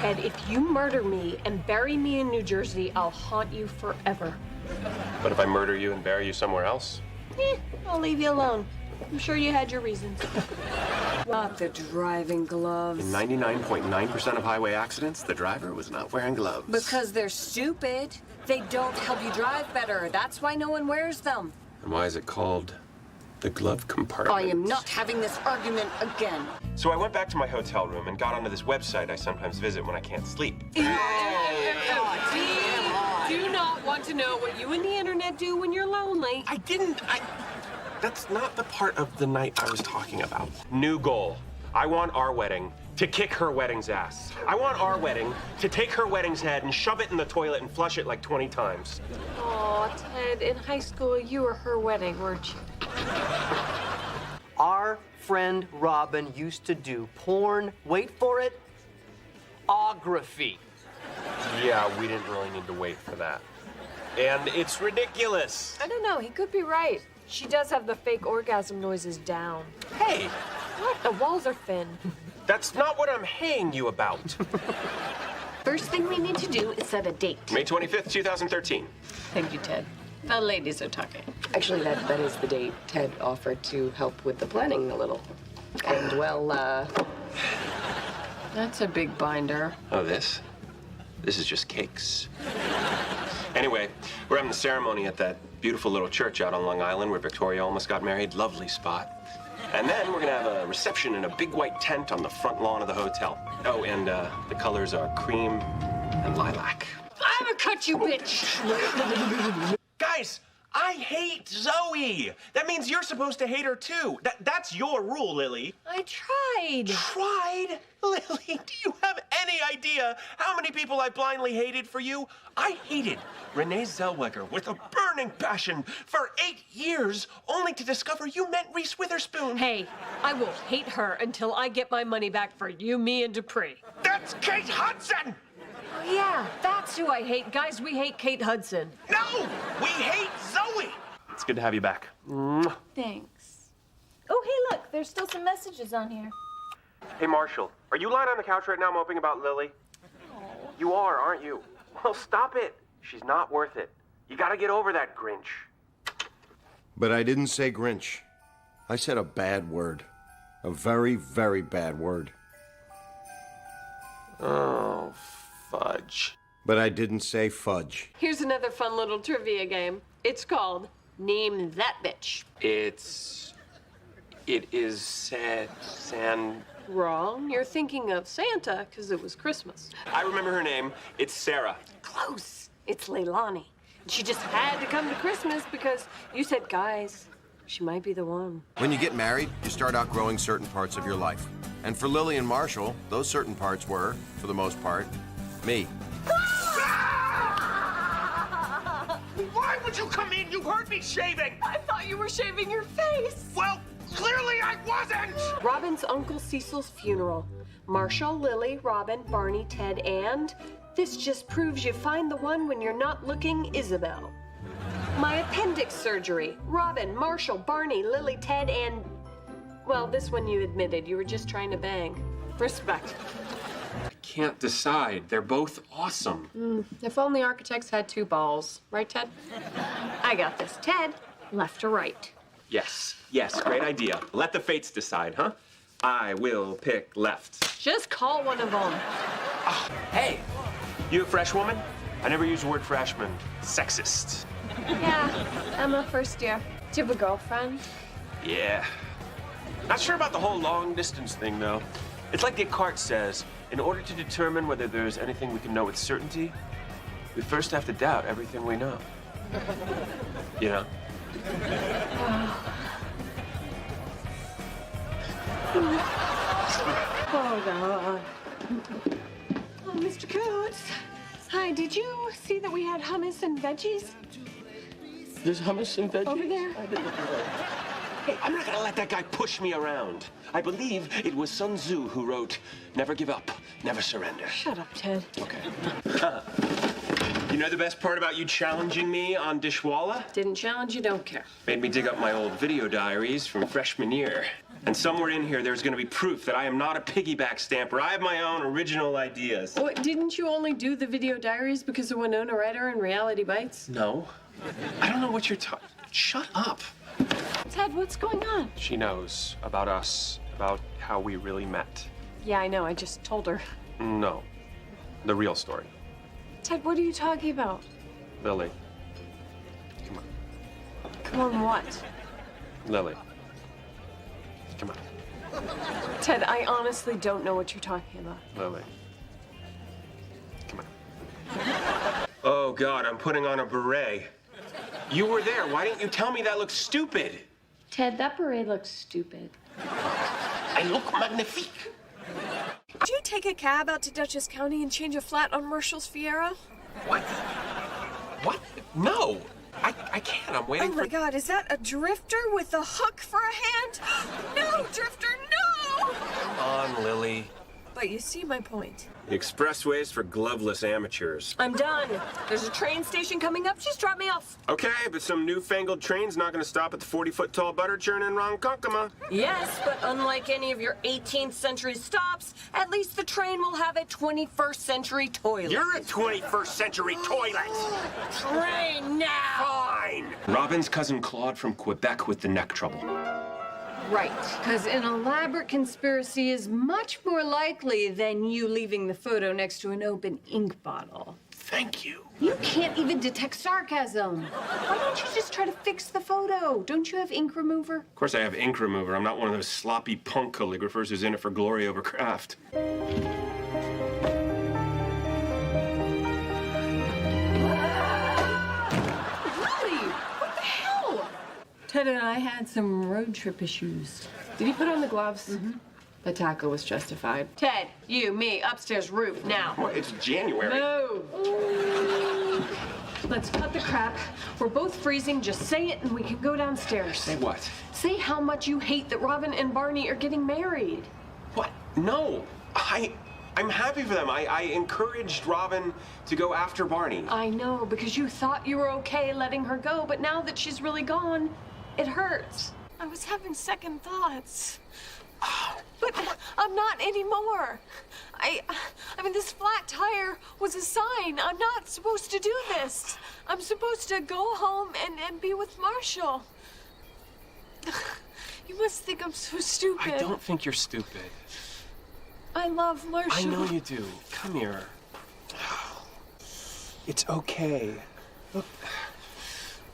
Ted, if you murder me and bury me in New Jersey, I'll haunt you forever. But if I murder you and bury you somewhere else? I'll leave you alone. I'm sure you had your reasons. Not the driving gloves. In 99.9% of highway accidents, the driver was not wearing gloves. Because they're stupid. They don't help you drive better. That's why no one wears them. And why is it called the glove compartment? I am not having this argument again. So I went back to my hotel room and got onto this website I sometimes visit when I can't sleep. Do not want to know what you and the internet do when you're lonely. That's not the part of the night I was talking about. New goal. I want our wedding to kick her wedding's ass. I want our wedding to take her wedding's head and shove it in the toilet and flush it like 20 times. Aw, Ted, in high school, you were her wedding, weren't you? Our friend Robin used to do porn, wait for it, ography. Yeah, we didn't really need to wait for that. And it's ridiculous. I don't know, he could be right. She does have the fake orgasm noises down. Hey, What? The walls are thin. that's not what I'm haying you about. First thing we need to do is set a date. May 25th, 2013. Thank you, Ted. The ladies are talking. Actually, that is the date Ted offered to help with the planning a little. And, well, That's a big binder. Oh, this? This is just cakes. Anyway, we're having the ceremony at that beautiful little church out on Long Island where Victoria almost got married. Lovely spot. And then we're gonna have a reception in a big white tent on the front lawn of the hotel. Oh, and the colors are cream and lilac. I'm gonna cut you, bitch. Guys, I hate Zoe. That means you're supposed to hate her too. That's your rule, Lily. I tried. Tried? Lily, do you have any idea how many people I blindly hated for you? I hated Renee Zellweger with a burning passion for 8 years, only to discover you meant Reese Witherspoon. Hey, I will hate her until I get my money back for you, me, and Dupree. That's Kate Hudson! Oh, yeah, that's who I hate. Guys, we hate Kate Hudson. No! We hate Zoe! It's good to have you back. Mwah. Thanks. Oh, hey, look, there's still some messages on here. Hey, Marshall, are you lying on the couch right now moping about Lily? You are, aren't you? Well, stop it. She's not worth it. You gotta get over that Grinch. But I didn't say Grinch. I said a bad word. A very, very bad word. Oh, fudge. But I didn't say fudge. Here's another fun little trivia game. It's called Name That Bitch. It is San... Wrong. You're thinking of Santa because it was Christmas. I remember her name. It's Sarah. Close. It's Leilani. She just had to come to Christmas because you said, guys, she might be the one. When you get married, you start outgrowing certain parts of your life. And for Lily and Marshall, those certain parts were, for the most part, me. Why would you come in? You heard me shaving. I thought you were shaving your face. Well, clearly I wasn't. Robin's Uncle Cecil's funeral. Marshall, Lily, Robin, Barney, Ted, and this just proves you find the one when you're not looking, Isabel. My appendix surgery. Robin, Marshall, Barney, Lily, Ted, and... well, this one you admitted. You were just trying to bang. Respect. I can't decide. They're both awesome. if only architects had two balls. Right, Ted? I got this. Ted, left or right? Yes, great idea. Let the fates decide, huh? I will pick left. Just call one of them. Hey, you a fresh woman? I never use the word freshman. Sexist. Yeah, I'm a first year. Do you have a girlfriend? Yeah. Not sure about the whole long distance thing, though. It's like Descartes says, in order to determine whether there's anything we can know with certainty, we first have to doubt everything we know. You know? Oh, God. Oh, Mr. Coates. Hi, did you see that we had hummus and veggies There's hummus and veggies? over there? Hey, I'm not gonna let that guy push me around. I believe it was Sun Tzu who wrote, never give up, never surrender. Shut up, Ted. Okay. You know the best part about you challenging me on Dishwalla? Didn't challenge you, don't care. Made me dig up my old video diaries from freshman year. And somewhere in here, there's gonna be proof that I am not a piggyback stamper. I have my own original ideas. What, didn't you only do the video diaries because of Winona Ryder and Reality Bites? No. I don't know what you're talking. Shut up. Ted, what's going on? She knows about us, about how we really met. Yeah, I know. I just told her. No, the real story. Ted, what are you talking about? Lily. Come on. Come on, what? Lily. Come on. Ted, I honestly don't know what you're talking about. Lily. Come on. Oh, God, I'm putting on a beret. You were there. Why didn't you tell me that looks stupid? Ted, that beret looks stupid. I look magnifique. Did you take a cab out to Dutchess County and change a flat on Marshall's Fiero? What? What? No. I can't. I'm waiting Oh my God, is that a drifter with a hook for a hand? No, drifter, no! Come on, Lily. But you see my point. The expressway's for gloveless amateurs. I'm done. There's a train station coming up. Just drop me off. Okay, but some newfangled train's not gonna stop at the 40-foot-tall butter churn in Ronkonkoma. Yes, but unlike any of your 18th century stops, at least the train will have a 21st century toilet. You're a 21st century toilet. Train now! Fine. Robin's cousin Claude from Quebec with the neck trouble. Right, because an elaborate conspiracy is much more likely than you leaving the photo next to an open ink bottle. Thank you. You can't even detect sarcasm. Why don't you just try to fix the photo? Don't you have ink remover? Of course I have ink remover. I'm not one of those sloppy punk calligraphers who's in it for glory over craft. Ted and I had some road trip issues. Did he put on the gloves? Mm-hmm. The tackle was justified. Ted, you, me, upstairs roof, now. What? It's January. No. Let's cut the crap. We're both freezing. Just say it and we can go downstairs. Say what? Say how much you hate that Robin and Barney are getting married. What? No. I'm happy for them. I encouraged Robin to go after Barney. I know, because you thought you were okay letting her go, but now that she's really gone, it hurts. I was having second thoughts. But I'm not anymore. I mean, this flat tire was a sign. I'm not supposed to do this. I'm supposed to go home and be with Marshall. You must think I'm so stupid. I don't think you're stupid. I love Marshall. I know you do. Come here. It's okay. Look,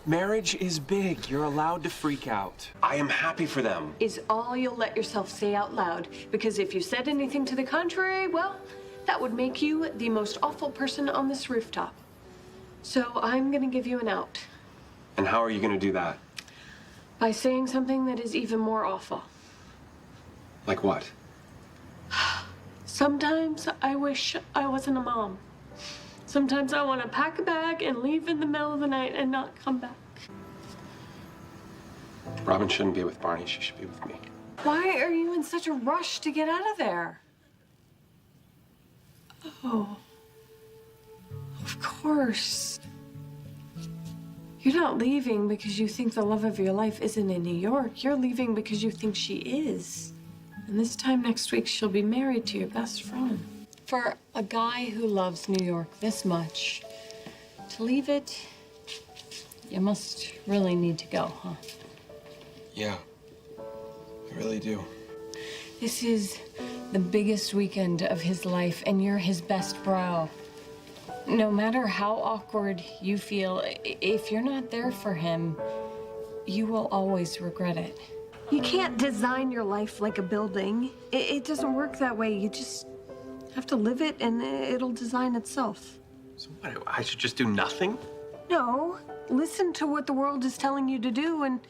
marriage is big. You're allowed to freak out. I am happy for them. Is all you'll let yourself say out loud. Because if you said anything to the contrary, well, that would make you the most awful person on this rooftop. So I'm gonna give you an out. And how are you gonna do that? By saying something that is even more awful. Like what? Sometimes I wish I wasn't a mom. Sometimes I want to pack a bag and leave in the middle of the night and not come back. Robin shouldn't be with Barney. She should be with me. Why are you in such a rush to get out of there? Oh, of course. You're not leaving because you think the love of your life isn't in New York. You're leaving because you think she is. And this time next week, she'll be married to your best friend. For a guy who loves New York this much, to leave it, you must really need to go, huh? Yeah, I really do. This is the biggest weekend of his life, and you're his best bro. No matter how awkward you feel, if you're not there for him, you will always regret it. You can't design your life like a building. It doesn't work that way. You just have to live it and it'll design itself. So what, I should just do nothing? No, listen to what the world is telling you to do and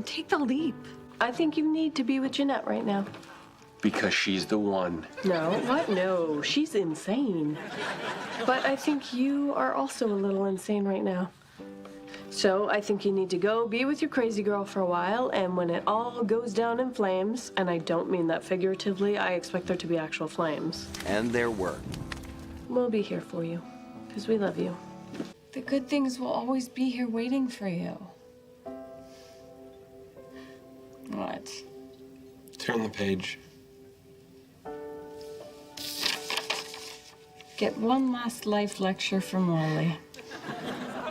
take the leap. I think you need to be with Jeanette right now. Because she's the one. No, what? No, she's insane. But I think you are also a little insane right now. So I think you need to go be with your crazy girl for a while, and when it all goes down in flames, and I don't mean that figuratively, I expect there to be actual flames. And there were. We'll be here for you, because we love you. The good things will always be here waiting for you. What? Turn the page. Get one last life lecture from Lily.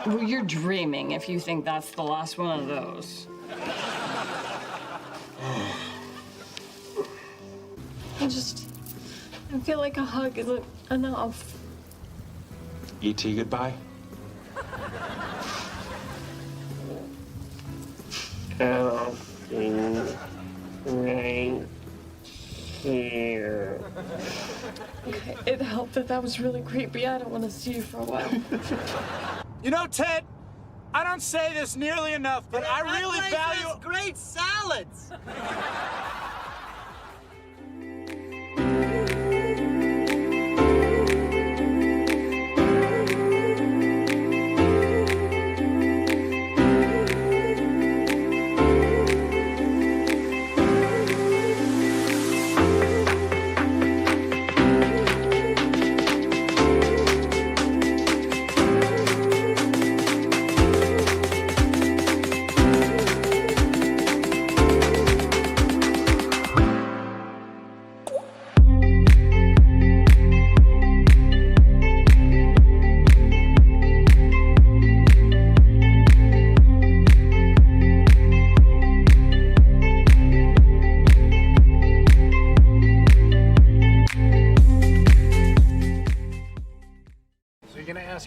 Well, you're dreaming if you think that's the last one of those. I feel like a hug isn't enough. E.T. goodbye. Right here. Okay, it helped that was really creepy. I don't want to see you for a while. You know, Ted, I don't say this nearly enough, but I really value great salads.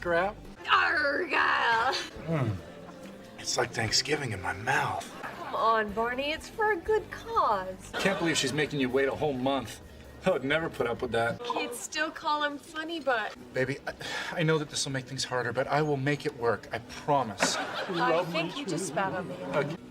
her out? Argyle! It's like Thanksgiving in my mouth. Come on, Barney, it's for a good cause. Can't believe she's making you wait a whole month. I would never put up with that. Kids still call him Funny Butt. Baby, I know that this will make things harder, but I will make it work. I promise. I think you just spat on me.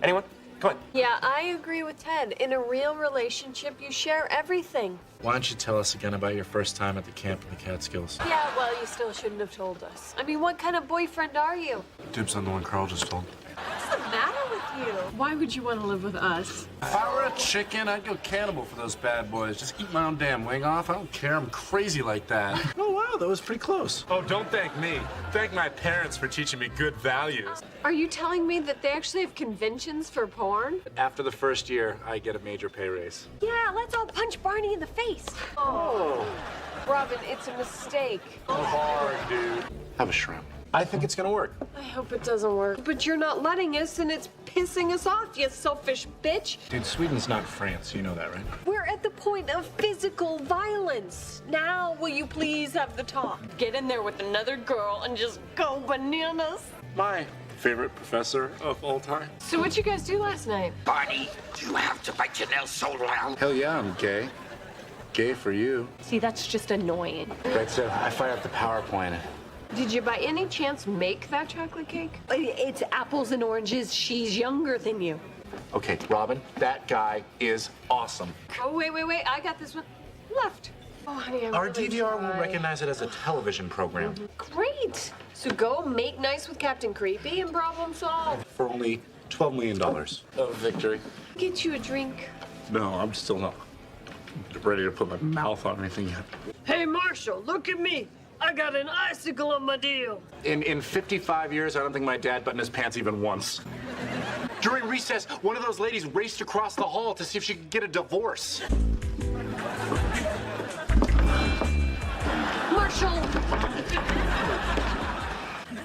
Anyone? Come on. Yeah, I agree with Ted. In a real relationship, you share everything. Why don't you tell us again about your first time at the camp in the Catskills? Yeah, well, you still shouldn't have told us. I mean, what kind of boyfriend are you? Dibs on the one Carl just told. What's the matter with you? Why would you want to live with us? If I were a chicken, I'd go cannibal for those bad boys. Just eat my own damn wing off. I don't care. I'm crazy like that. Oh, wow, that was pretty close. Oh, don't thank me. Thank my parents for teaching me good values. Are you telling me that they actually have conventions for porn? After the first year, I get a major pay raise. Yeah, let's all punch Barney in the face. Oh. Robin, it's a mistake. Hard, dude. Have a shrimp. I think it's gonna work. I hope it doesn't work. But you're not letting us, and it's pissing us off, you selfish bitch. Dude, Sweden's not France. You know that, right? We're at the point of physical violence. Now, will you please have the talk? Get in there with another girl and just go bananas. My favorite professor of all time. So what'd you guys do last night? Barney, do you have to bite your nails so long? Hell yeah, I'm gay. Gay for you. See, that's just annoying. Right, so I fired up the PowerPoint. Did you by any chance make that chocolate cake? It's apples and oranges. She's younger than you. Okay, Robin, that guy is awesome. Oh, wait. I got this one. Left. Oh, honey, Our DVR will recognize it as a television program. Great. So go make nice with Captain Creepy and problem solve. For only $12 million of victory. Get you a drink. No, I'm still not ready to put my mouth on anything yet. Hey, Marshall, look at me. I got an icicle on my deal. In 55 years, I don't think my dad buttoned his pants even once. During recess, one of those ladies raced across the hall to see if she could get a divorce. Marshall!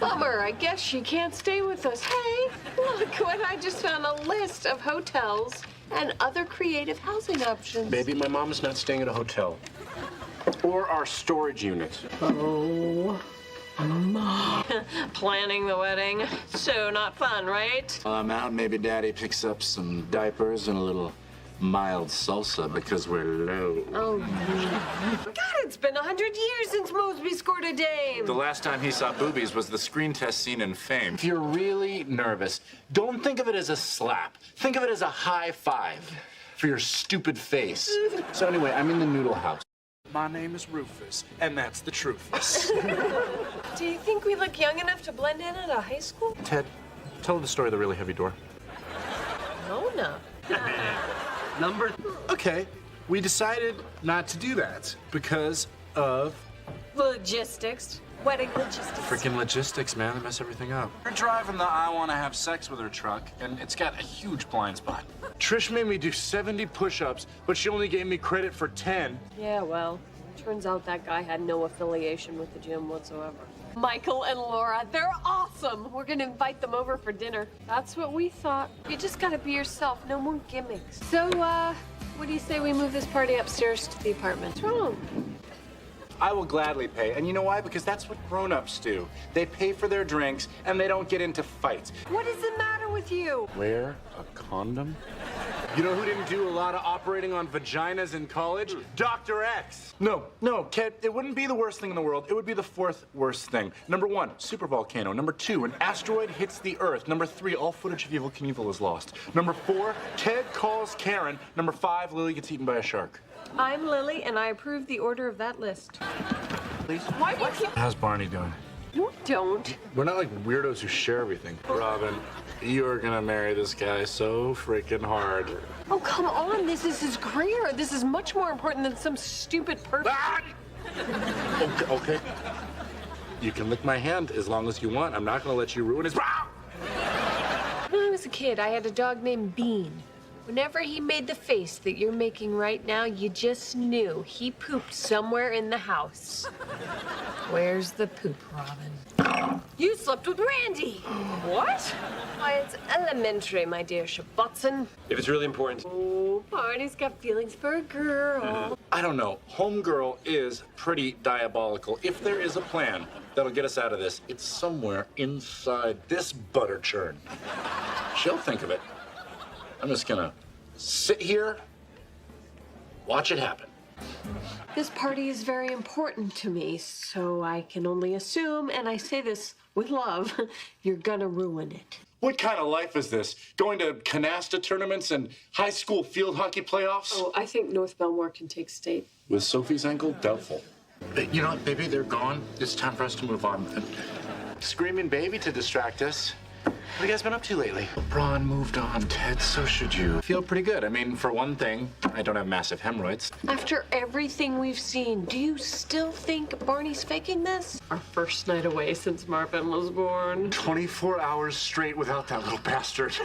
Bummer, I guess she can't stay with us. Hey, look what I just found, a list of hotels and other creative housing options. Baby, my mom is not staying at a hotel. Or our storage unit. Oh, Mom. Planning the wedding. So not fun, right? While I'm out, maybe Daddy picks up some diapers and a little mild salsa because we're low. Oh, God, it's been 100 years since Mosby scored a dame. The last time he saw boobies was the screen test scene in Fame. If you're really nervous, don't think of it as a slap. Think of it as a high five for your stupid face. So anyway, I'm in the noodle house. My name is Rufus, and that's the truth. do you think we look young enough to blend in at a high school? Ted, tell her the story of the really heavy door. Mona. Okay, we decided not to do that because of Logistics. Wedding logistics. freaking logistics, man. They mess everything up. We're driving the I want to have sex with her truck, and it's got a huge blind spot. Trish made me do 70 push-ups, but she only gave me credit for 10. Yeah, well, turns out that guy had no affiliation with the gym whatsoever. Michael and Laura, they're awesome. We're gonna invite them over for dinner. That's what we thought. You just gotta be yourself, no more gimmicks. So, what do you say we move this party upstairs to the apartment? What's wrong? I will gladly pay, and you know why? Because that's what grown-ups do. They pay for their drinks, and they don't get into fights. What is the matter with you? Wear a condom? You know who didn't do a lot of operating on vaginas in college? Dr. X. No, Ted, it wouldn't be the worst thing in the world. It would be the fourth worst thing. Number 1, supervolcano. Number 2, an asteroid hits the Earth. Number 3, all footage of Evel Knievel is lost. Number 4, Ted calls Karen. Number 5, Lily gets eaten by a shark. I'm Lily, and I approve the order of that list. Please? Why do you keep... How's Barney doing? You don't. We're not like weirdos who share everything. Robin, you're gonna marry this guy so freaking hard. Oh, come on. This is his career. This is much more important than some stupid person. Ah! Okay. You can lick my hand as long as you want. I'm not gonna let you ruin his... When I was a kid, I had a dog named Bean. Whenever he made the face that you're making right now, you just knew he pooped somewhere in the house. Where's the poop, Robin? You slept with Randy. What? Why, it's elementary, my dear Scherbatsky. If it's really important. Oh, Barney's got feelings for a girl. I don't know. Homegirl is pretty diabolical. If there is a plan that'll get us out of this, it's somewhere inside this butter churn. She'll think of it. I'm just gonna sit here, watch it happen. This party is very important to me, so I can only assume, and I say this with love, you're gonna ruin it. What kind of life is this? Going to canasta tournaments and high school field hockey playoffs? Oh, I think North Belmore can take state. With Sophie's ankle, doubtful. You know what, baby? They're gone. It's time for us to move on. Screaming baby to distract us. What have you guys been up to lately? LeBron moved on, Ted, so should you. Feel pretty good. I mean, for one thing, I don't have massive hemorrhoids. After everything we've seen, do you still think Barney's faking this? Our first night away since Marvin was born. 24 hours straight without that little bastard.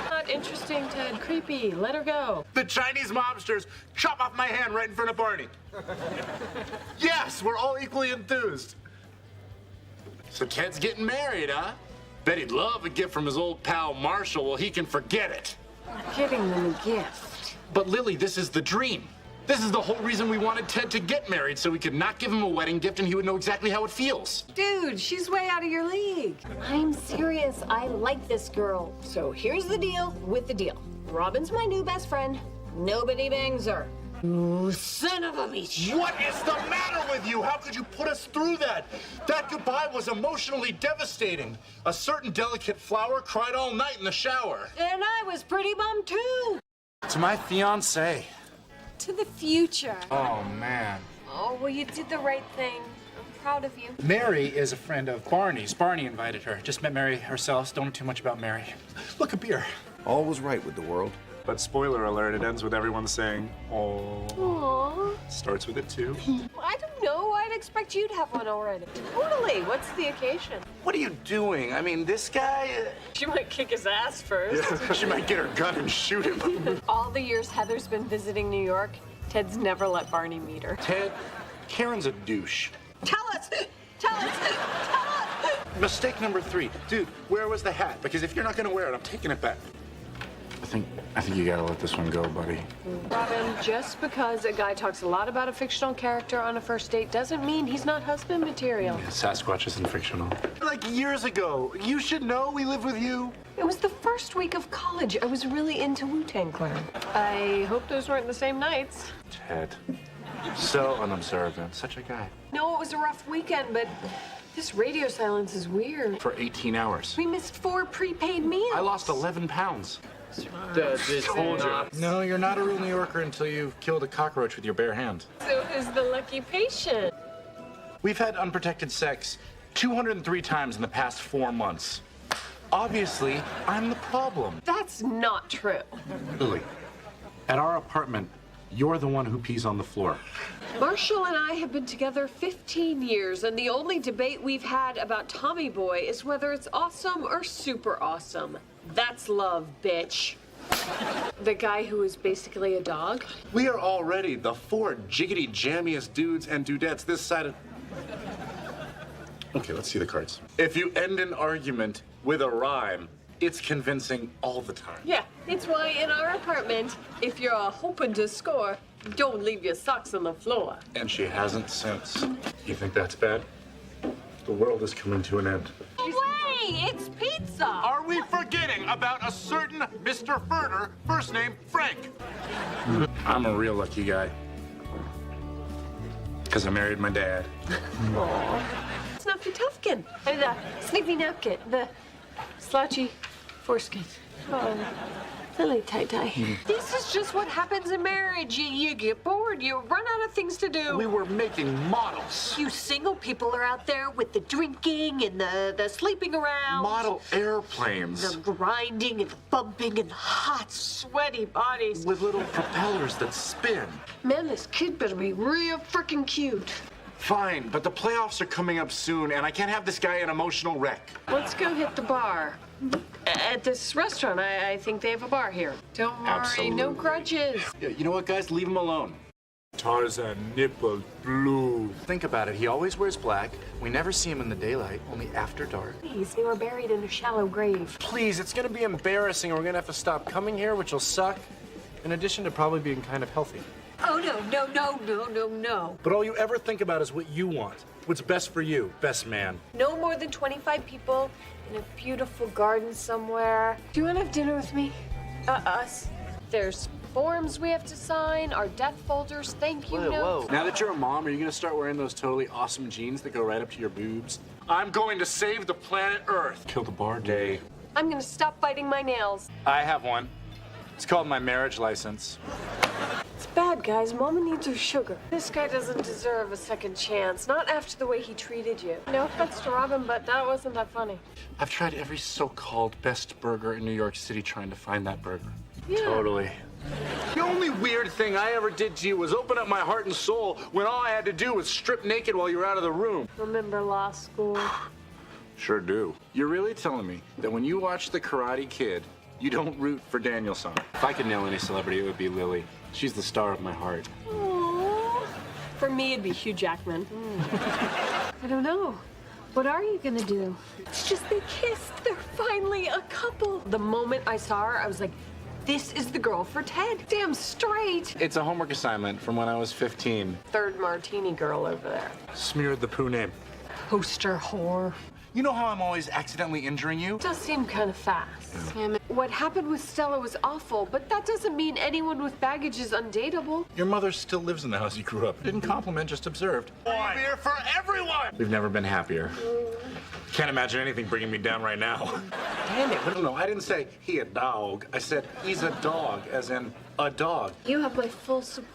Not interesting, Ted. Creepy. Let her go. The Chinese mobsters chop off my hand right in front of Barney. Yes, we're all equally enthused. So Ted's getting married, huh? Bet he'd love a gift from his old pal Marshall. Well, he can forget it. Giving them a gift. But Lily, this is the dream. This is the whole reason we wanted Ted to get married, so we could not give him a wedding gift and he would know exactly how it feels. Dude, she's way out of your league. I'm serious. I like this girl. So here's the deal with the deal. Robin's my new best friend. Nobody bangs her. Ooh, son of a bitch. What is the matter with you? How could you put us through that? That goodbye was emotionally devastating. A certain delicate flower cried all night in the shower. And I was pretty bummed too. To my fiancé. To the future. Oh, man. Oh, well, you did the right thing. I'm proud of you. Mary is a friend of Barney's. Barney invited her. Just met Mary herself. Don't know too much about Mary. Look, a beer. All was right with the world. But spoiler alert, it ends with everyone saying, "Oh." Aww. Starts with it too. I don't know. I'd expect you to have one already. Totally. What's the occasion? What are you doing? I mean, this guy... She might kick his ass first. She might get her gun and shoot him. All the years Heather's been visiting New York, Ted's never let Barney meet her. Ted, Karen's a douche. Tell us! Tell us! Tell us! Mistake number 3. Dude, where was the hat? Because if you're not gonna wear it, I'm taking it back. I think you gotta let this one go, buddy. Robin, just because a guy talks a lot about a fictional character on a first date doesn't mean he's not husband material. Sasquatch isn't fictional. Like years ago. You should know we live with you. It was the first week of college. I was really into Wu-Tang Clan. I hope those weren't the same nights. Ted. So unobservant. Such a guy. No, it was a rough weekend, but this radio silence is weird. For 18 hours. We missed 4 prepaid meals. I lost 11 pounds. Told you. No, you're not a real New Yorker until you've killed a cockroach with your bare hand. So who's the lucky patient? We've had unprotected sex 203 times in the past 4 months. Obviously, I'm the problem. That's not true. Lily, at our apartment, you're the one who pees on the floor. Marshall and I have been together 15 years, and the only debate we've had about Tommy Boy is whether it's awesome or super awesome. That's love, bitch. The guy who is basically a dog? We are already the 4 jiggity jammiest dudes and dudettes this side of... Okay, let's see the cards. If you end an argument with a rhyme, it's convincing all the time. Yeah, it's why in our apartment, if you're hoping to score, don't leave your socks on the floor. And she hasn't since. You think that's bad? The world is coming to an end. Way, it's pizza. Are we forgetting about a certain Mr. Furter, first name Frank? I'm a real lucky guy. Because I married my dad. Aww. Snuffy Tuffkin. And the sniffy napkin. The slouchy foreskin. Oh, Lily tie-tie. This is just what happens in marriage. You get bored, you run out of things to do. We were making models. You single people are out there with the drinking and the sleeping around. Model airplanes. The grinding and the bumping and the hot, sweaty bodies. With little propellers that spin. Man, this kid better be real freaking cute. Fine, but the playoffs are coming up soon, and I can't have this guy an emotional wreck. Let's go hit the bar. At this restaurant, I think they have a bar here. Don't worry, Absolutely. no grudges. Yeah, you know what, guys? Leave him alone. Tarzan nipple blue. Think about it. He always wears black. We never see him in the daylight, only after dark. Please, they were buried in a shallow grave. Please, it's gonna be embarrassing. We're gonna have to stop coming here, which will suck. In addition to probably being kind of healthy. Oh, no. But all you ever think about is what you want. What's best for you, best man. No more than 25 people in a beautiful garden somewhere. Do you want to have dinner with me? Us. There's forms we have to sign, our death folders, thank you notes. Now that you're a mom, are you gonna start wearing those totally awesome jeans that go right up to your boobs? I'm going to save the planet Earth. Kill the bar day. I'm going to stop biting my nails. I have one. It's called my marriage license. It's bad, guys. Mama needs her sugar. This guy doesn't deserve a second chance. Not after the way he treated you. No offense to Robin, but that wasn't that funny. I've tried every so-called best burger in New York City trying to find that burger. Yeah. Totally. The only weird thing I ever did to you was open up my heart and soul when all I had to do was strip naked while you were out of the room. Remember law school? Sure do. You're really telling me that when you watch The Karate Kid, you don't root for Daniel-san? If I could nail any celebrity, it would be Lily. She's the star of my heart. Aww. For me, it'd be Hugh Jackman. I don't know. What are you gonna do? It's just they kissed. They're finally a couple. The moment I saw her, I was like, this is the girl for Ted. Damn straight. It's a homework assignment from when I was 15. Third martini girl over there. Smeared the poo name. Poster whore. You know how I'm always accidentally injuring you? It does seem kind of fast. Yeah. What happened with Stella was awful, but that doesn't mean anyone with baggage is undateable. Your mother still lives in the house you grew up. Didn't compliment, just observed. Beer for everyone! We've never been happier. Can't imagine anything bringing me down right now. Damn it. No, I didn't say he a dog. I said he's a dog, as in a dog. You have my full support.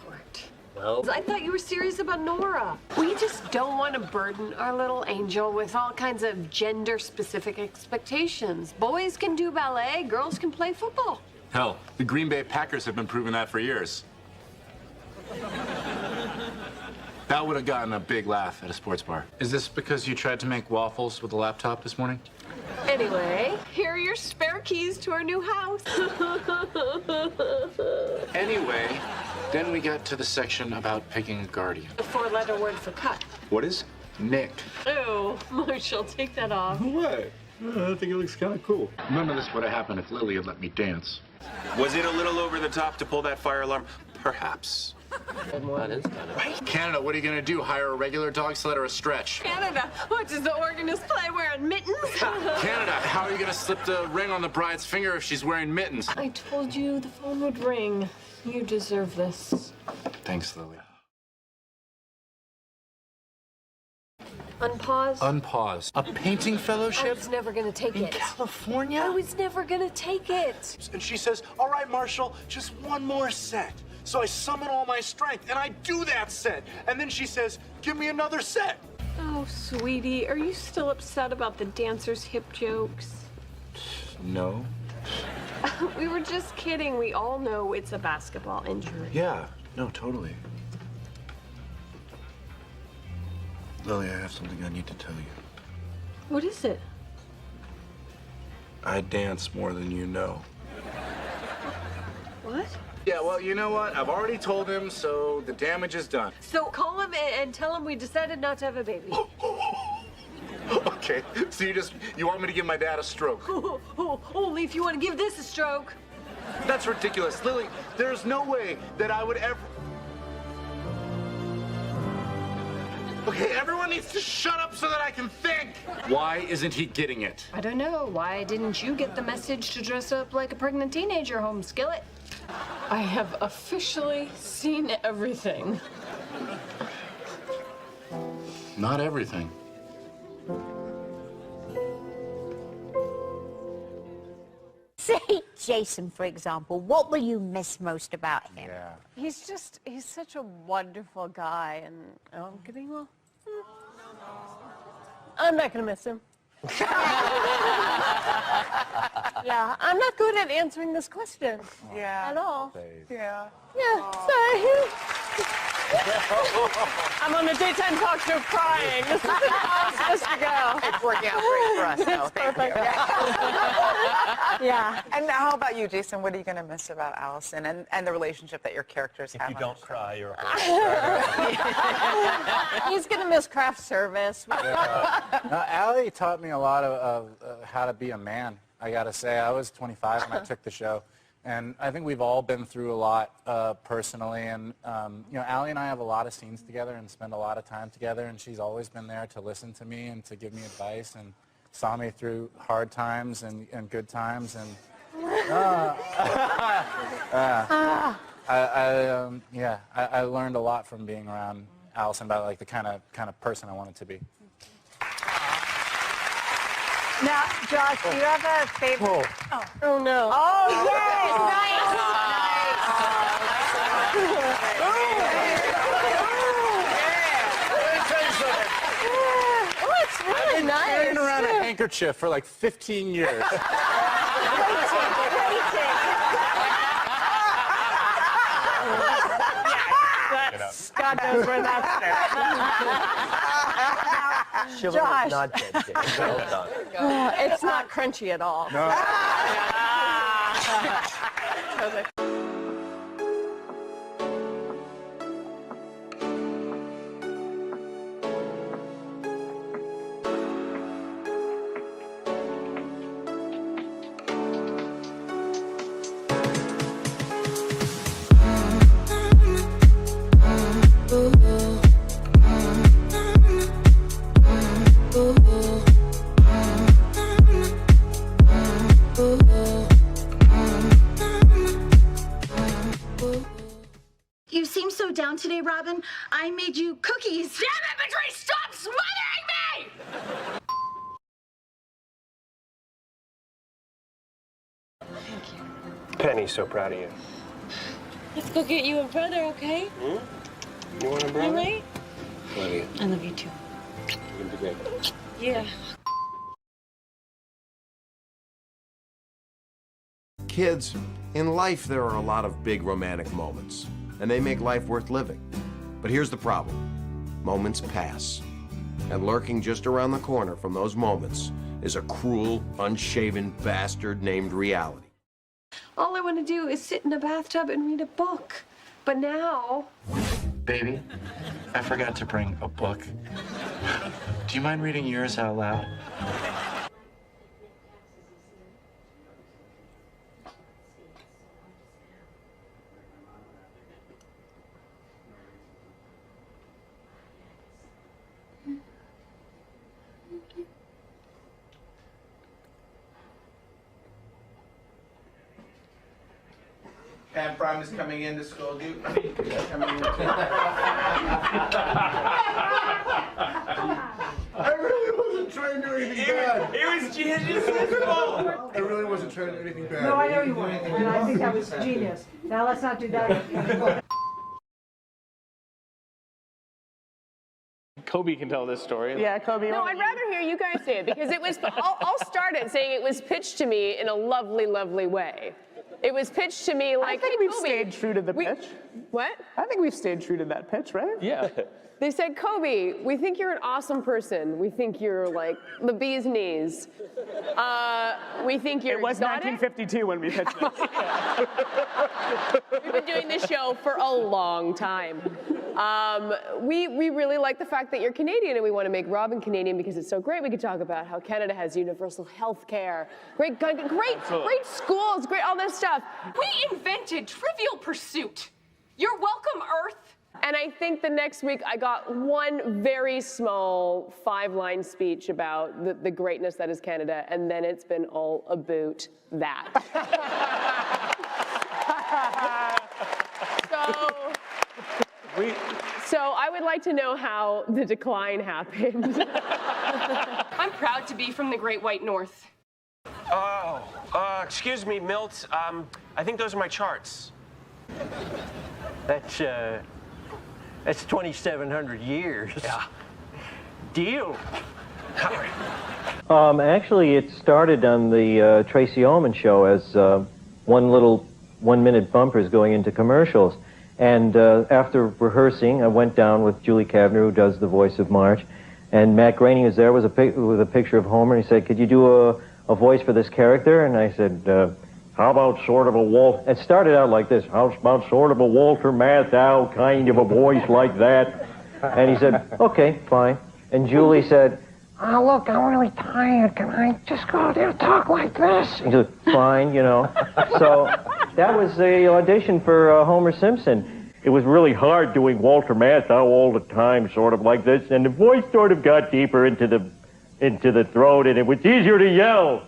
Well, I thought you were serious about Nora. We just don't want to burden our little angel with all kinds of gender-specific expectations. Boys can do ballet, girls can play football. hell, the Green Bay Packers have been proving that for years. That would have gotten a big laugh at a sports bar. Is this because you tried to make waffles with a laptop this morning? Anyway, here are your spare keys to our new house. Anyway, then we got to the section about picking a guardian. The 4-letter word for cut. What is? Nick. Oh, Marshall, take that off. What? I think it looks kind of cool. None of this would have happened if Lily had let me dance. Was it a little over the top to pull that fire alarm? Perhaps. That is kind of... Right? Canada, what are you gonna do? Hire a regular dog sled or a stretch? Canada, what does the organist play wearing mittens? Canada, how are you gonna slip the ring on the bride's finger if she's wearing mittens? I told you the phone would ring. You deserve this. Thanks, Lily. Unpause. Unpause. A painting I fellowship? was never gonna take In it. California? I was never gonna take it. And she says, all right, Marshall, just one more set. So I summon all my strength, and I do that set. And then she says, give me another set. Oh, sweetie, are you still upset about the dancer's hip jokes? No. We were just kidding. We all know it's a basketball injury. Yeah, no, totally. Lily, I have something I need to tell you. What is it? I dance more than you know. What? Yeah, well, you know what? I've already told him, so the damage is done. So call him and tell him we decided not to have a baby. Okay, so you want me to give my dad a stroke? Only if you want to give this a stroke. That's ridiculous. Lily, there's no way that I would ever... Okay, everyone needs to shut up so that I can think. Why isn't he getting it? I don't know. Why didn't you get the message to dress up like a pregnant teenager, home skillet? I have officially seen everything. Not everything. Say Jason, for example. What will you miss most about him? Yeah. He's such a wonderful guy, and I'm getting well. I'm not gonna miss him. Yeah, I'm not good at answering this question. Yeah. At all. Yeah. Yeah, sorry. I'm on a daytime talk show crying. This is how it's supposed to go. It's working out great for us, though. It's perfect. Yeah. And how about you, Jason? What are you going to miss about Allison and the relationship that your characters have? If you don't cry, you're He's gonna miss craft service. Allie taught me a lot of how to be a man, I gotta say. I was 25 when I took the show, and I think we've all been through a lot personally, and you know, Allie and I have a lot of scenes together and spend a lot of time together, and she's always been there to listen to me and to give me advice and saw me through hard times and good times, and I learned a lot from being around Allison about like the kind of person I wanted to be. Now, Josh, do you have a favorite? Oh no. Oh, yes! Oh, it's really nice. I've been carrying around a handkerchief for like 15 years. God knows where that's Chivalry is Josh. not dead, James. Well done. It's not crunchy at all. No. You seem so down today, Robin. I made you cookies. Damn it, Patrice! Stop smothering me! Thank you. Penny's so proud of you. Let's go get you a brother, okay? You want a brother? All right? Love you. I love you too. You're gonna be great. Yeah. Kids, in life there are a lot of big romantic moments, and they make life worth living. But here's the problem. Moments pass. And lurking just around the corner from those moments is a cruel, unshaven bastard named reality. All I want to do is sit in a bathtub and read a book. But now... Baby, I forgot to bring a book. Do you mind reading yours out loud? Pam Prime is coming in to scold you. I really wasn't trying to do anything bad. It was genius. I really wasn't trying to do anything bad. No, I know you weren't, and I think that was genius. Now let's not do that again. Kobe can tell this story. Yeah, Kobe. No, I'd rather hear you guys say it because it was. I'll start it saying it was pitched to me in a lovely, lovely way. It was pitched to me like, I think hey, we've Kobe, stayed true to the pitch. What? I think we've stayed true to that pitch, right? Yeah. They said, Kobe, we think you're an awesome person. We think you're like the bee's knees. We think you're It was exotic. 1952 when we pitched this. We've been doing this show for a long time. We really like the fact that you're Canadian, and we want to make Robin Canadian because it's so great. We could talk about how Canada has universal health care, great schools, great all this stuff. We invented Trivial Pursuit. You're welcome, Earth. And I think the next week I got one very small 5-line speech about the greatness that is Canada, and then it's been all about that. So I would like to know how the decline happened. I'm proud to be from the Great White North. Oh, excuse me, Milt. I think those are my charts. That's 2,700 years. Yeah. Deal. Actually, it started on the Tracy Ullman show as one little 1-minute bumpers going into commercials. And after rehearsing, I went down with Julie Kavner, who does the voice of Marge, and Matt Groening was there with a picture of Homer, and he said, could you do a voice for this character? And I said, how about sort of a Walter... It started out like this, how about sort of a Walter Matthau kind of a voice like that? And he said, okay, fine. And Julie said, oh, look, I'm really tired. Can I just go out there and talk like this? He said, fine, you know. So that was the audition for Homer Simpson. It was really hard doing Walter Matthau all the time, sort of like this, and the voice sort of got deeper into the throat, and it was easier to yell.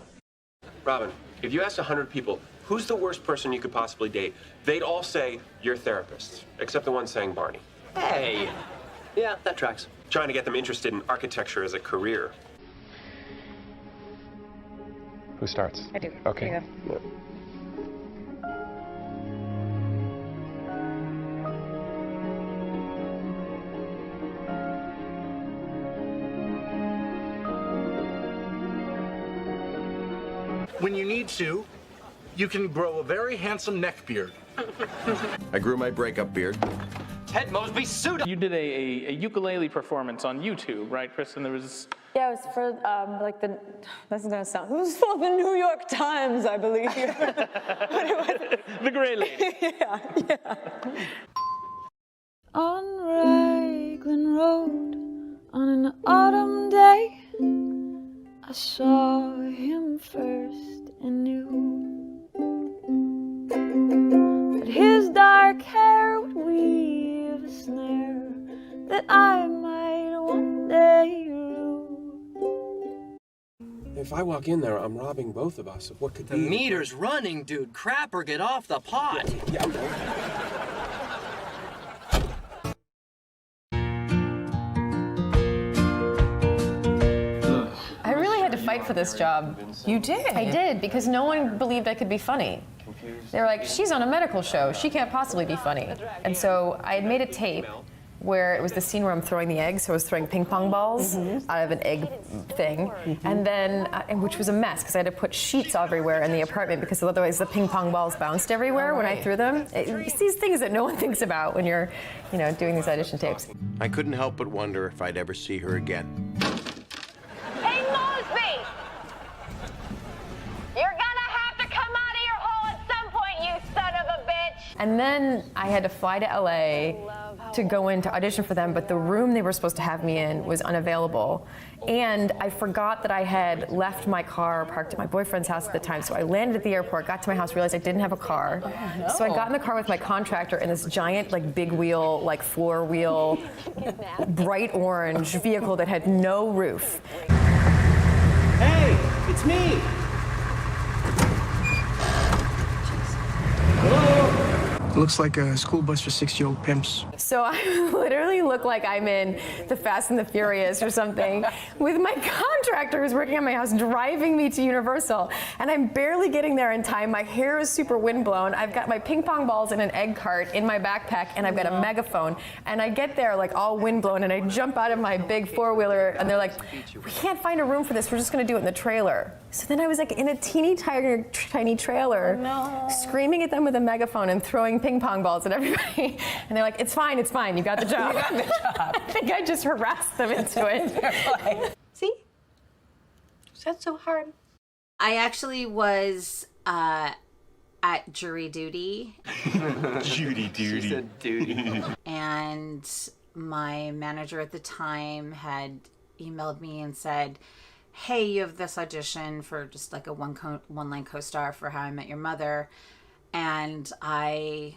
Robin, if you asked 100 people, who's the worst person you could possibly date, they'd all say your therapist, except the one saying Barney. Hey. Yeah, that tracks. Trying to get them interested in architecture as a career. Who starts? I do. Okay. Yeah. When you need to, you can grow a very handsome neck beard. I grew my breakup beard. Ted Mosby suit. You did a ukulele performance on YouTube, right, Kristen? There was... Yeah, it was for like the. This is gonna sound. It was for the New York Times, I believe. But it was, the Gray Lady. Yeah. On Raglan Road, on an autumn day, I saw him first and knew that his dark hair would weave a snare that I might one day rue. If I walk in there, I'm robbing both of us of what could be. The meter's running, dude. Crap or get off the pot. Yeah. I really had to fight for this job. You did? I did, because no one believed I could be funny. They were like, she's on a medical show. She can't possibly be funny. And so I had made a tape where it was the scene where I'm throwing the eggs, so I was throwing ping pong balls out of an egg thing, and then, which was a mess, because I had to put sheets everywhere in the apartment, because otherwise the ping pong balls bounced everywhere when I threw them. It's these things that no one thinks about when you're, doing these audition tapes. I couldn't help but wonder if I'd ever see her again. Hey, Mosby! You're gonna have to come out of your hole at some point, you son of a bitch! And then I had to fly to LA to go in to audition for them, but the room they were supposed to have me in was unavailable. And I forgot that I had left my car parked at my boyfriend's house at the time, so I landed at the airport, got to my house, realized I didn't have a car. So I got in the car with my contractor in this giant, big wheel, floor wheel, bright orange vehicle that had no roof. Hey, it's me. Hello? It looks like a school bus for 6-year-old pimps. So I literally look like I'm in the Fast and the Furious or something with my contractor who's working on my house driving me to Universal. And I'm barely getting there in time. My hair is super windblown. I've got my ping pong balls in an egg cart in my backpack, and I've got a megaphone. And I get there like all windblown, and I jump out of my big four-wheeler, and they're like, we can't find a room for this. We're just going to do it in the trailer. So then I was like in a teeny tiny trailer, screaming at them with a megaphone and throwing ping pong balls at everybody. And they're like, it's fine, you got the job. You got the job. I think I just harassed them into it. See? Is that so hard? I actually was at jury duty. Judy duty. She said duty. And my manager at the time had emailed me and said, hey, you have this audition for just like a one-line co-star for How I Met Your Mother. And I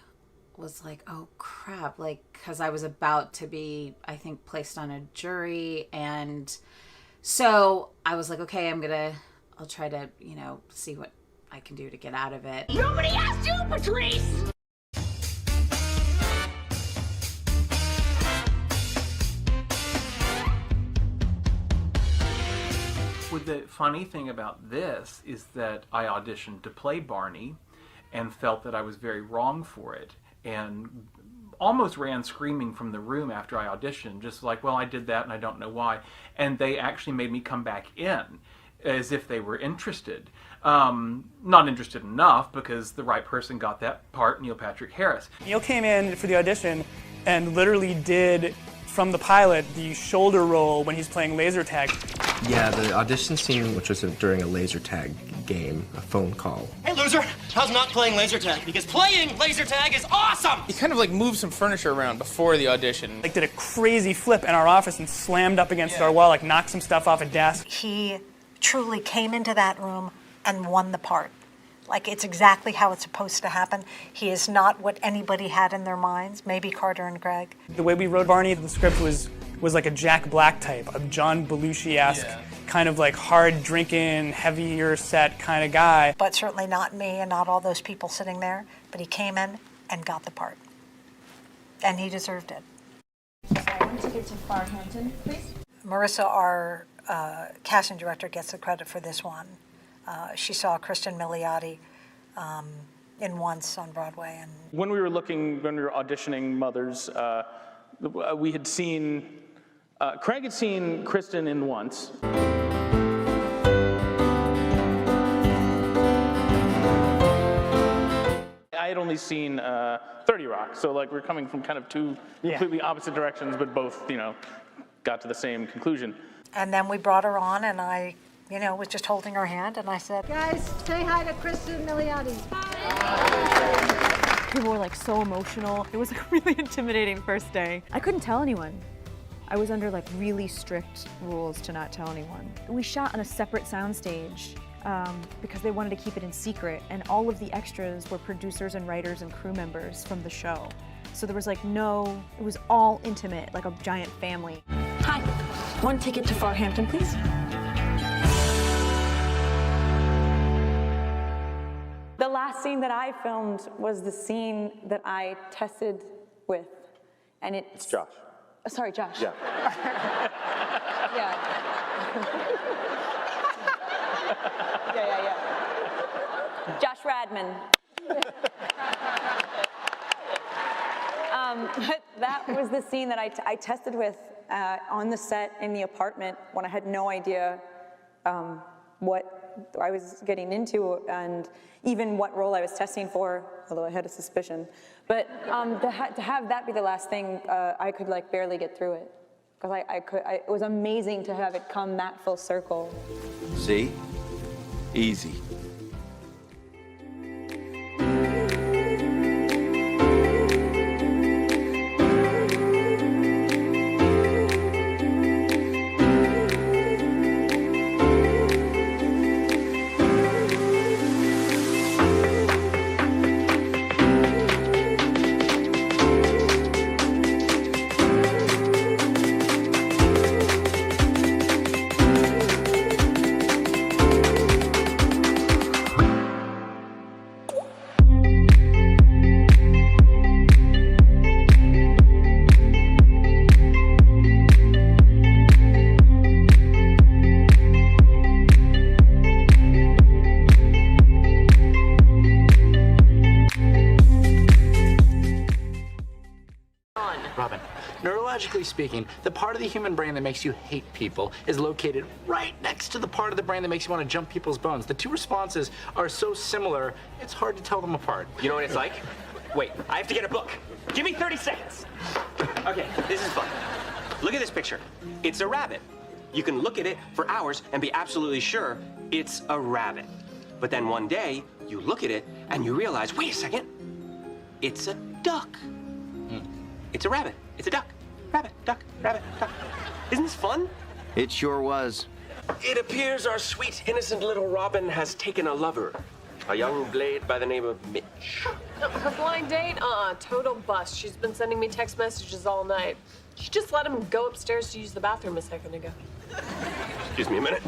was like, oh crap, like, because I was about to be, I think, placed on a jury. And so I was like, okay, I'll try to, see what I can do to get out of it. Nobody asked you, Patrice! Well, the funny thing about this is that I auditioned to play Barney and felt that I was very wrong for it, and almost ran screaming from the room after I auditioned, just like, well, I did that and I don't know why. And they actually made me come back in as if they were interested. Not interested enough, because the right person got that part, Neil Patrick Harris. Neil came in for the audition and literally did, from the pilot, the shoulder roll when he's playing laser tag. Yeah, the audition scene, which was during a laser tag game, a phone call. Hey, loser, how's not playing laser tag? Because playing laser tag is awesome! He kind of like moved some furniture around before the audition. Like did a crazy flip in our office and slammed up against our wall, like knocked some stuff off a desk. He truly came into that room and won the part. Like, it's exactly how it's supposed to happen. He is not what anybody had in their minds, maybe Carter and Greg. The way we wrote Barney, the script was like a Jack Black type, a John Belushi-esque, kind of like hard drinking, heavier set kind of guy. But certainly not me and not all those people sitting there. But he came in and got the part. And he deserved it. I want to get to Farhampton, please. Marissa, our casting director, gets the credit for this one. She saw Kristen Milioti in Once on Broadway. And When we were auditioning mothers, we had seen, Craig had seen Kristen in Once. I had only seen 30 Rock, so like we're coming from kind of two completely opposite directions, but both, got to the same conclusion. And then we brought her on, and I, was just holding her hand, and I said, Guys, say hi to Kristen Milioti. People were like so emotional. It was a really intimidating first day. I couldn't tell anyone. I was under like really strict rules to not tell anyone. We shot on a separate soundstage because they wanted to keep it in secret, and all of the extras were producers and writers and crew members from the show. So there was like it was all intimate, like a giant family. Hi, one ticket to Farhampton, please. The last scene that I filmed was the scene that I tested with, and it's Josh. Sorry, Josh. Yeah. yeah. Josh Radman. But that was the scene that I tested with on the set in the apartment when I had no idea what I was getting into and even what role I was testing for, although I had a suspicion. But to have that be the last thing, I could like barely get through it. Because it was amazing to have it come that full circle. See? Easy. Biologically speaking, the part of the human brain that makes you hate people is located right next to the part of the brain that makes you want to jump people's bones. The two responses are so similar, it's hard to tell them apart. You know what it's like? Wait, I have to get a book. Give me 30 seconds. Okay, this is fun. Look at this picture. It's a rabbit. You can look at it for hours and be absolutely sure it's a rabbit. But then one day, you look at it and you realize, wait a second, it's a duck. It's a rabbit. It's a duck. Rabbit, duck, rabbit, duck. Isn't this fun? It sure was. It appears our sweet, innocent little Robin has taken a lover. A young blade by the name of Mitch. Her blind date? Total bust. She's been sending me text messages all night. She just let him go upstairs to use the bathroom a second ago. Excuse me a minute.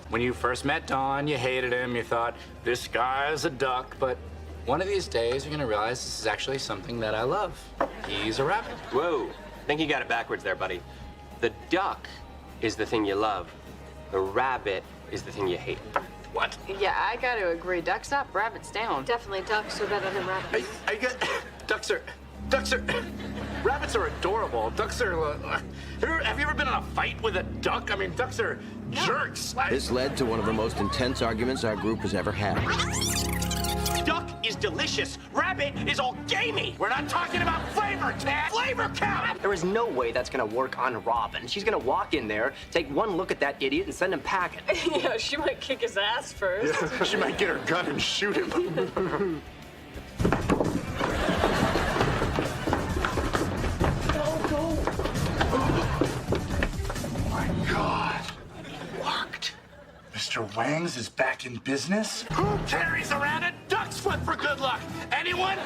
When you first met Don, you hated him, you thought, this guy's a duck, but one of these days you're gonna realize this is actually something that I love. He's a rabbit. Whoa, I think you got it backwards there, buddy. The duck is the thing you love. The rabbit is the thing you hate. What? Yeah, I gotta agree. Ducks up, rabbits down. Definitely ducks are better than rabbits. Rabbits are adorable. Ducks are, have you ever been in a fight with a duck? I mean, ducks are jerks. This led to one of the most intense arguments our group has ever had. Duck is delicious. Rabbit is all gamey. We're not talking about flavor, Ted. Flavor count. There is no way that's gonna work on Robin. She's gonna walk in there, take one look at that idiot, and send him packing. Yeah, she might kick his ass first. Yeah, she might get her gun and shoot him. God. Locked. Mr. Wangs is back in business? Who carries around a duck's foot for good luck? Anyone?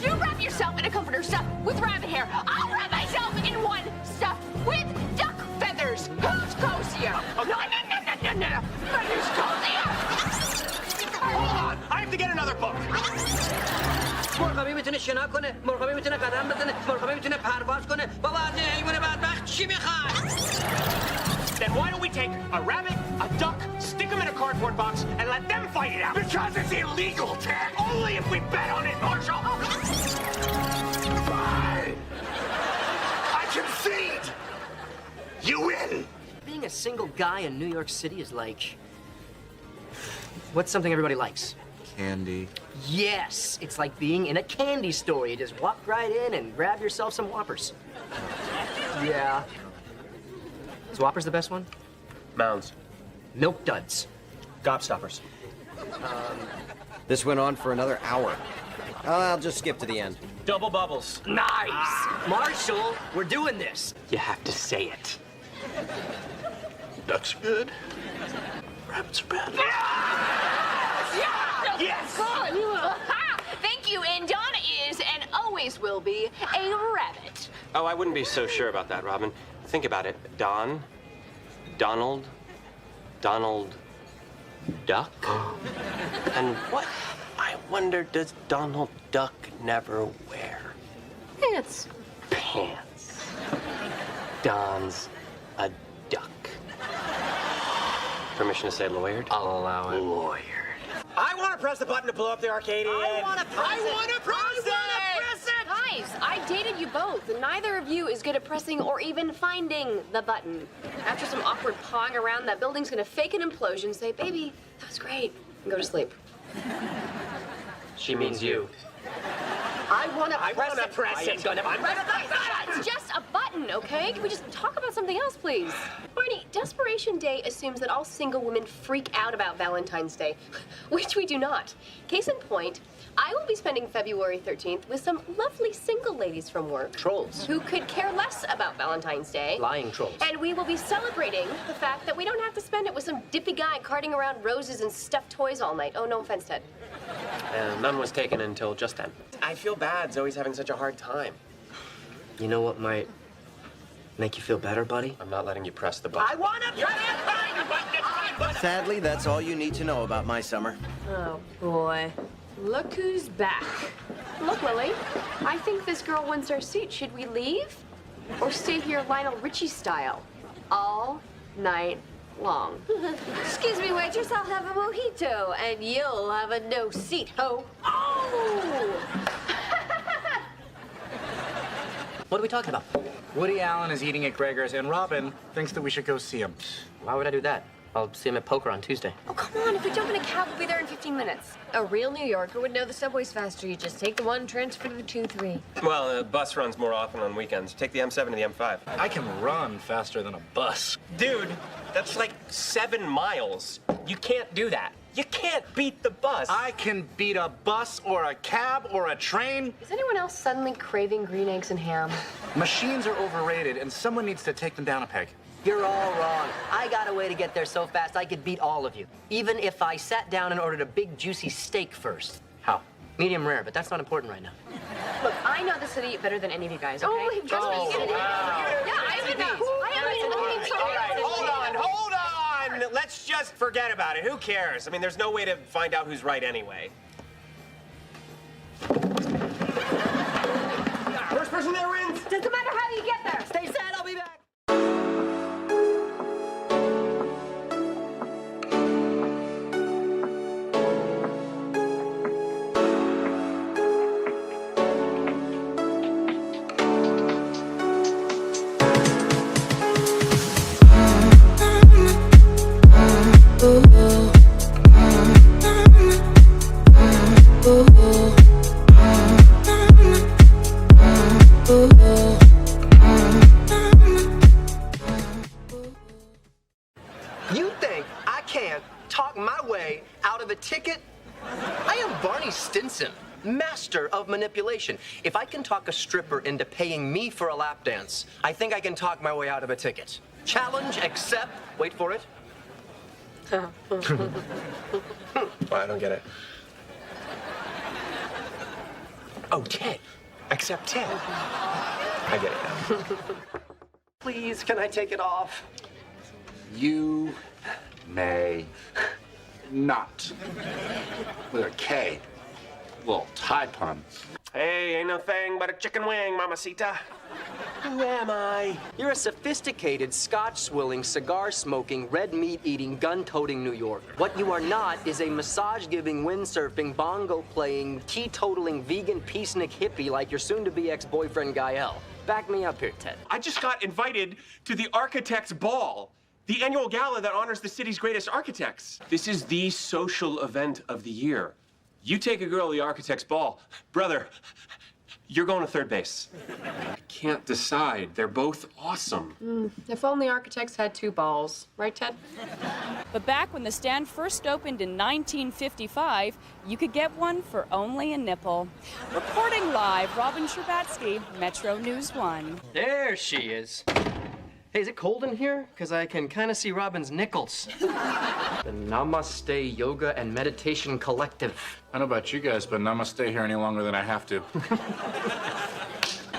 You wrap yourself in a comforter stuffed with rabbit hair. I'll wrap myself in one stuffed with duck feathers. Who's cozier? Oh, No. But who's cozier? Hold on, I have to get another book. مرغبی میتونه شنا کنه، مرغبی میتونه قدم بزنه، مرغبی میتونه پرواز کنه. بابا از این حیوان بدبخت چی میخواد؟ Then why don't we take a rabbit, a duck, stick them in a cardboard box, and let them fight it out? Because it's illegal, Ted. Only if we bet on it, Marshall. Fine. I concede. You win. Being a single guy in New York City is like, what's something everybody likes? Candy. Yes, it's like being in a candy store. You just walk right in and grab yourself some Whoppers. Yeah. Is Whoppers the best one? Mounds. Milk Duds. Gobstoppers. This went on for another hour. I'll just skip to the end. Double bubbles. Nice! Marshall, we're doing this. You have to say it. Ducks are good. Rabbits are bad. Yes! Thank you, and Donna is, and always will be, a rabbit. Oh, I wouldn't be so sure about that, Robin. Think about it. Don, Donald, Donald Duck? And what, I wonder, does Donald Duck never wear? Pants. Pants. Don's a duck. Permission to say lawyered? I'll allow it. Lawyered. I want to press the button to blow up the arcade. I want to press it. I want to press it. Guys, I dated you both, and neither of you is good at pressing or even finding the button. After some awkward pawing around, that building's gonna fake an implosion, say, baby, that was great, and go to sleep. She means you. I wanna press it. Press it. It's just a button, okay? Can we just talk about something else, please? Barney, Desperation Day assumes that all single women freak out about Valentine's Day, which we do not. Case in point, I will be spending February 13th with some lovely single ladies from work. Trolls. Who could care less about Valentine's Day. Lying trolls. And we will be celebrating the fact that we don't have to spend it with some dippy guy carting around roses and stuffed toys all night. Oh, no offense, Ted. None was taken until just then. I feel bad Zoe's having such a hard time. You know what might make you feel better, buddy? I'm not letting you press the button. I want to press the button. Sadly, that's all you need to know about my summer. Oh, boy. Look who's back. Look, Lily, I think this girl wants our seat. Should we leave? Or stay here Lionel Richie style? All night long. Excuse me, waitress, I'll have a mojito, and you'll have a no seat, ho. Oh! What are we talking about? Woody Allen is eating at Gregor's, and Robin thinks that we should go see him. Why would I do that? I'll see him at poker on Tuesday. Oh, come on. If we jump in a cab, we'll be there in 15 minutes. A real New Yorker would know the subway's faster. You just take the 1, transfer to the 2-3. Well, the bus runs more often on weekends. Take the M7 to the M5. I can run faster than a bus. Dude, that's like 7 miles. You can't do that. You can't beat the bus. I can beat a bus or a cab or a train. Is anyone else suddenly craving green eggs and ham? Machines are overrated, and someone needs to take them down a peg. You're all wrong. I got a way to get there so fast I could beat all of you. Even if I sat down and ordered a big juicy steak first. How? Medium rare, but that's not important right now. Look, I know the city better than any of you guys, okay? Oh, Trust me, get it. wow. Yeah, I have enough. All right, hold on. Let's just forget about it. Who cares? I mean, there's no way to find out who's right anyway. First person there wins. Doesn't matter how you get there. Stay sad, I'll be back. You think I can't talk my way out of a ticket? I am Barney Stinson, master of manipulation. If I can talk a stripper into paying me for a lap dance, I think I can talk my way out of a ticket. Challenge accept. Wait for it. Well, I don't get it. Oh, Ted. Accept Ted. I get it now. Please, can I take it off? You may not. With a K. Little tie pun. Hey, ain't no thing but a chicken wing, mamacita. Who am I? You're a sophisticated, scotch-swilling, cigar-smoking, red meat-eating, gun-toting New Yorker. What you are not is a massage-giving, windsurfing, bongo-playing, teetotaling, vegan peacenik hippie like your soon-to-be ex-boyfriend Gael. Back me up here, Ted. I just got invited to the Architects' Ball, the annual gala that honors the city's greatest architects. This is the social event of the year. You take a girl to the Architects' Ball, brother, you're going to third base. I can't decide. They're both awesome. If only architects had 2 balls. Right, Ted? But back when the stand first opened in 1955, you could get one for only a nipple. Reporting live, Robin Scherbatsky, Metro News 1. There she is. Hey, is it cold in here? Because I can kind of see Robin's nickels. The Namaste Yoga and Meditation Collective. I don't know about you guys, but I'm gonna stay here any longer than I have to.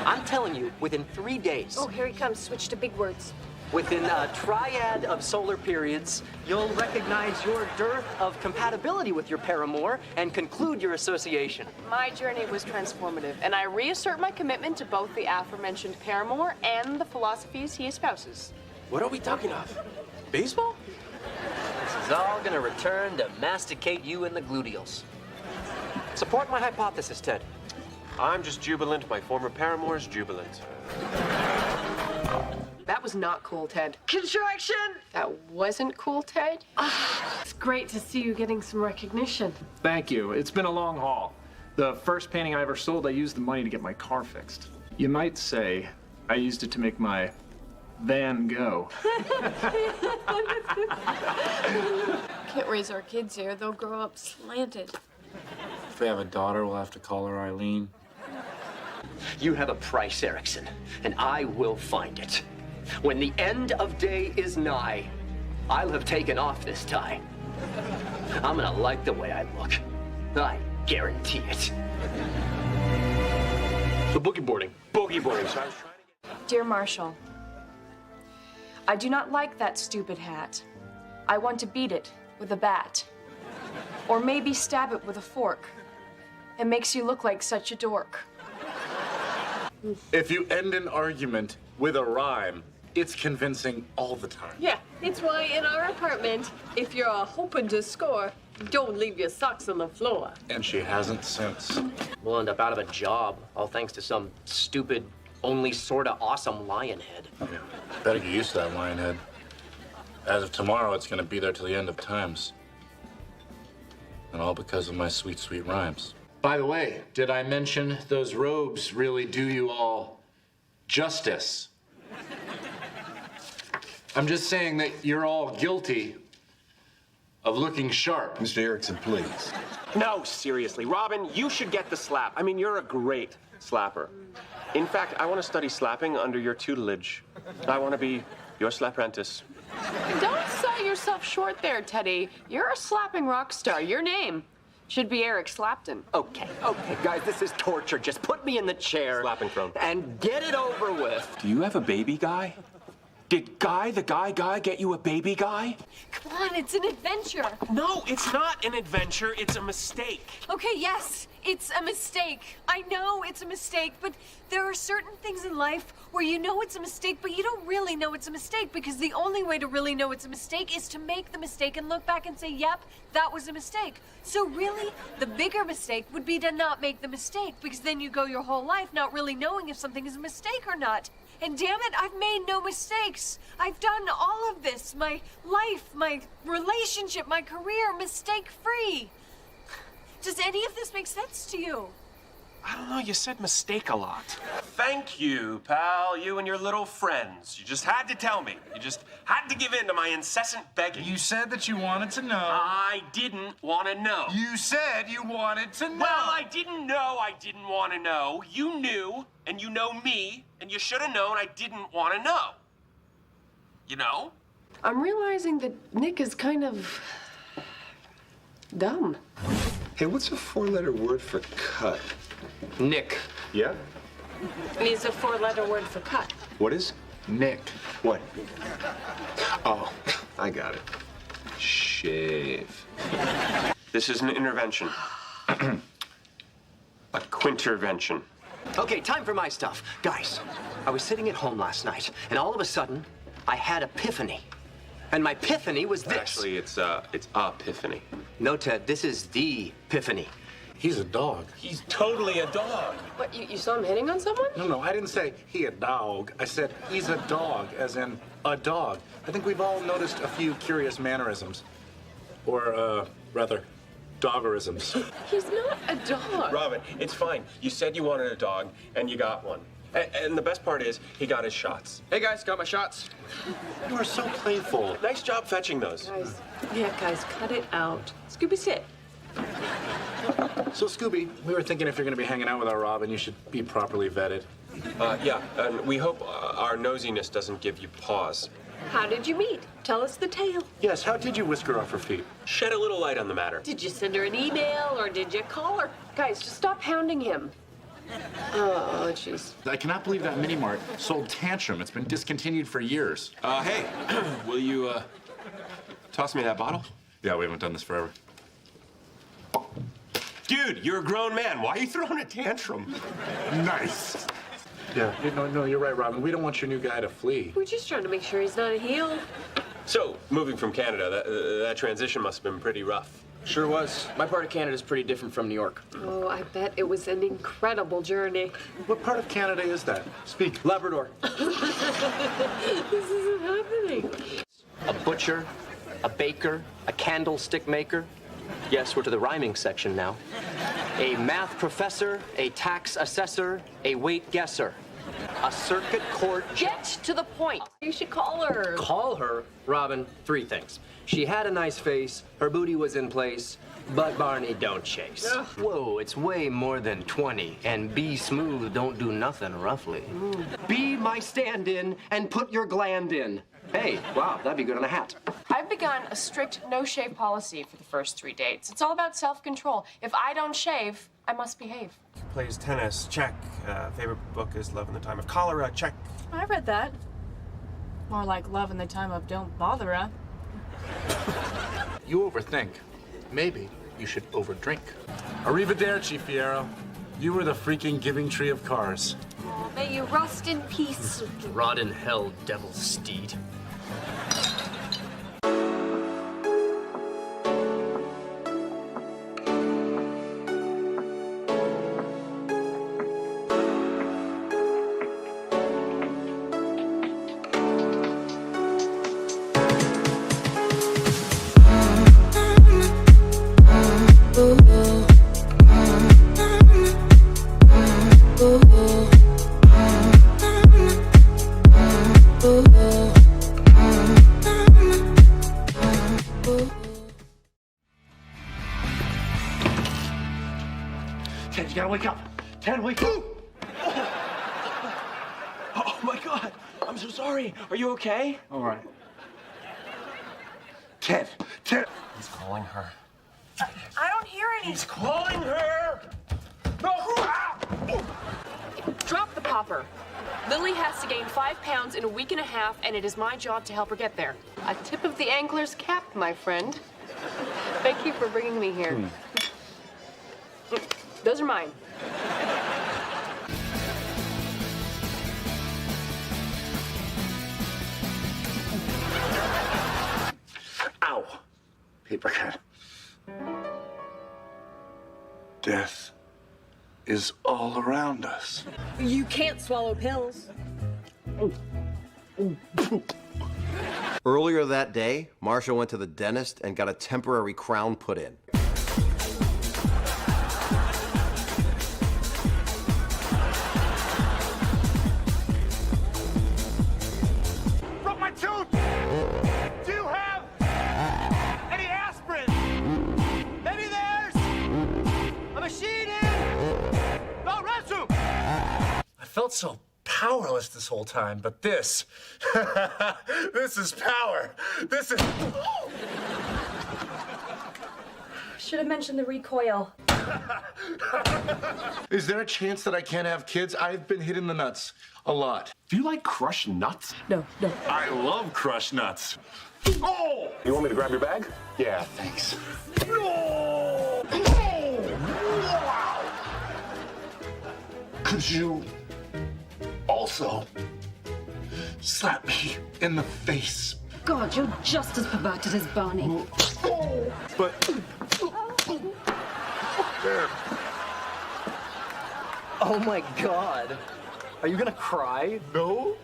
I'm telling you, within 3 days, Oh, here he comes. Switch to big words. within a triad of solar periods, you'll recognize your dearth of compatibility with your paramour and conclude your association. My journey was transformative, and I reassert my commitment to both the aforementioned paramour and the philosophies he espouses. What are we talking of? Baseball? This is all gonna return to masticate you in the gluteals. Support my hypothesis, Ted. I'm just jubilant. My former paramour's jubilant. That was not cool, Ted. Construction! That wasn't cool, Ted? It's great to see you getting some recognition. Thank you. It's been a long haul. The first painting I ever sold, I used the money to get my car fixed. You might say I used it to make my van go. Can't raise our kids here. They'll grow up slanted. If we have a daughter, we'll have to call her Eileen. You have a price, Erickson, and I will find it. When the end of day is nigh, I'll have taken off this tie. I'm gonna like the way I look. I guarantee it. So boogie boarding. Boogie boarding. So I was trying to get... Dear Marshall, I do not like that stupid hat. I want to beat it with a bat. Or maybe stab it with a fork. It makes you look like such a dork. If you end an argument with a rhyme, it's convincing all the time. Yeah, it's why in our apartment, if you're hoping to score, don't leave your socks on the floor. And she hasn't since. We'll end up out of a job, all thanks to some stupid only sorta awesome lion head. Yeah. Better get used to that lion head. As of tomorrow, it's gonna be there till the end of times. And all because of my sweet, sweet rhymes. By the way, did I mention those robes really do you all justice? I'm just saying that you're all guilty of looking sharp. Mr. Erickson, please. No, seriously. Robin, you should get the slap. I mean, you're a great slapper. In fact, I want to study slapping under your tutelage. I want to be your slapprentice. Don't sell yourself short there, Teddy. You're a slapping rock star. Your name should be Eric Slapton. Okay, guys, this is torture. Just put me in the chair. Slapping throne. And get it over with. Do you have a baby guy? Did Guy, the guy, get you a baby guy? Come on, it's an adventure. No, it's not an adventure. It's a mistake. Okay, yes, it's a mistake. I know it's a mistake, but there are certain things in life where you know it's a mistake, but you don't really know it's a mistake, because the only way to really know it's a mistake is to make the mistake and look back and say, yep, that was a mistake. So really, the bigger mistake would be to not make the mistake, because then you go your whole life not really knowing if something is a mistake or not. And damn it, I've made no mistakes. I've done all of this. My life, my relationship, my career, mistake-free. Does any of this make sense to you? I don't know, you said mistake a lot. Thank you, pal, you and your little friends. You just had to tell me. You just had to give in to my incessant begging. You said that you wanted to know. I didn't want to know. You said you wanted to know. Well, I didn't know I didn't want to know. You knew, and you know me, and you should have known I didn't want to know. You know? I'm realizing that Nick is kind of dumb. Hey, what's a four-letter word for cut? Nick. Yeah? It's a four-letter word for cut. What is? Nick. What? Oh, I got it. Shave. This is an intervention. A quintervention. Okay, time for my stuff. Guys, I was sitting at home last night, and all of a sudden, I had epiphany. And my epiphany was this. Actually, it's epiphany. No, Ted, this is the epiphany. He's a dog. He's totally a dog. What, you saw him hitting on someone? No, I didn't say he a dog. I said he's a dog, as in a dog. I think we've all noticed a few curious mannerisms. Or, rather, doggerisms. He's not a dog. Robin, it's fine. You said you wanted a dog, and you got one. And the best part is, he got his shots. Hey guys, got my shots. You are so playful. Nice job fetching those. Guys, cut it out. Scooby, sit. So, Scooby, we were thinking if you're going to be hanging out with our Robin, you should be properly vetted. Yeah, and we hope our nosiness doesn't give you pause. How did you meet? Tell us the tale. Yes, how did you whisk her off her feet? Shed a little light on the matter. Did you send her an email or did you call her? Guys, just stop hounding him. Oh, jeez. I cannot believe that mini-mart sold Tantrum. It's been discontinued for years. Hey, will you, toss me that bottle? Yeah, we haven't done this forever. Dude, you're a grown man. Why are you throwing a tantrum? Nice. Yeah, no, you're right, Robin. We don't want your new guy to flee. We're just trying to make sure he's not a heel. So, moving from Canada, that transition must have been pretty rough. Sure was. My part of Canada is pretty different from New York. Oh, I bet it was an incredible journey. What part of Canada is that? Speak. Labrador. This isn't happening. A butcher, a baker, a candlestick maker. Yes, we're to the rhyming section now. A math professor, a tax assessor, a weight guesser. A circuit court... Get to the point. You should call her. Call her? Robin, three things. She had a nice face, her booty was in place, but Barney don't chase. Whoa, it's way more than 20, and be smooth, don't do nothing roughly. Be my stand-in and put your gland in. Hey, wow, that'd be good on a hat. I've begun a strict no-shave policy for the first 3 dates. It's all about self-control. If I don't shave, I must behave. Plays tennis, check. Favorite book is Love in the Time of Cholera, check. I read that. More like Love in the Time of Don't Bother Her. You overthink. Maybe you should overdrink. Arrivederci, Fiero. You were the freaking giving tree of cars. Oh, may you rust in peace. Rot in hell, devil's steed. You gotta wake up. Ted, wake up. Oh my God, I'm so sorry. Are you okay? All right. Ted. He's calling her. I don't hear any. He's calling her. Drop the popper. Lily has to gain 5 pounds in a week and a half, and it is my job to help her get there. A tip of the angler's cap, my friend. Thank you for bringing me here. Those are mine. Ow. Paper cut. Death is all around us. You can't swallow pills. Earlier that day, Marshall went to the dentist and got a temporary crown put in. Broke my tooth! Do you have any aspirin? Maybe there's a machine in the restroom! I felt so powerless this whole time, but this, this is power. This is... Should have mentioned the recoil. Is there a chance that I can't have kids? I've been hit in the nuts a lot. Do you like crushed nuts? No. I love crushed nuts. Oh! You want me to grab your bag? Yeah, thanks. No! Wow! Could you also slap me in the face? God, you're just as perverted as Barney. But... Oh my God. Are you gonna cry? No.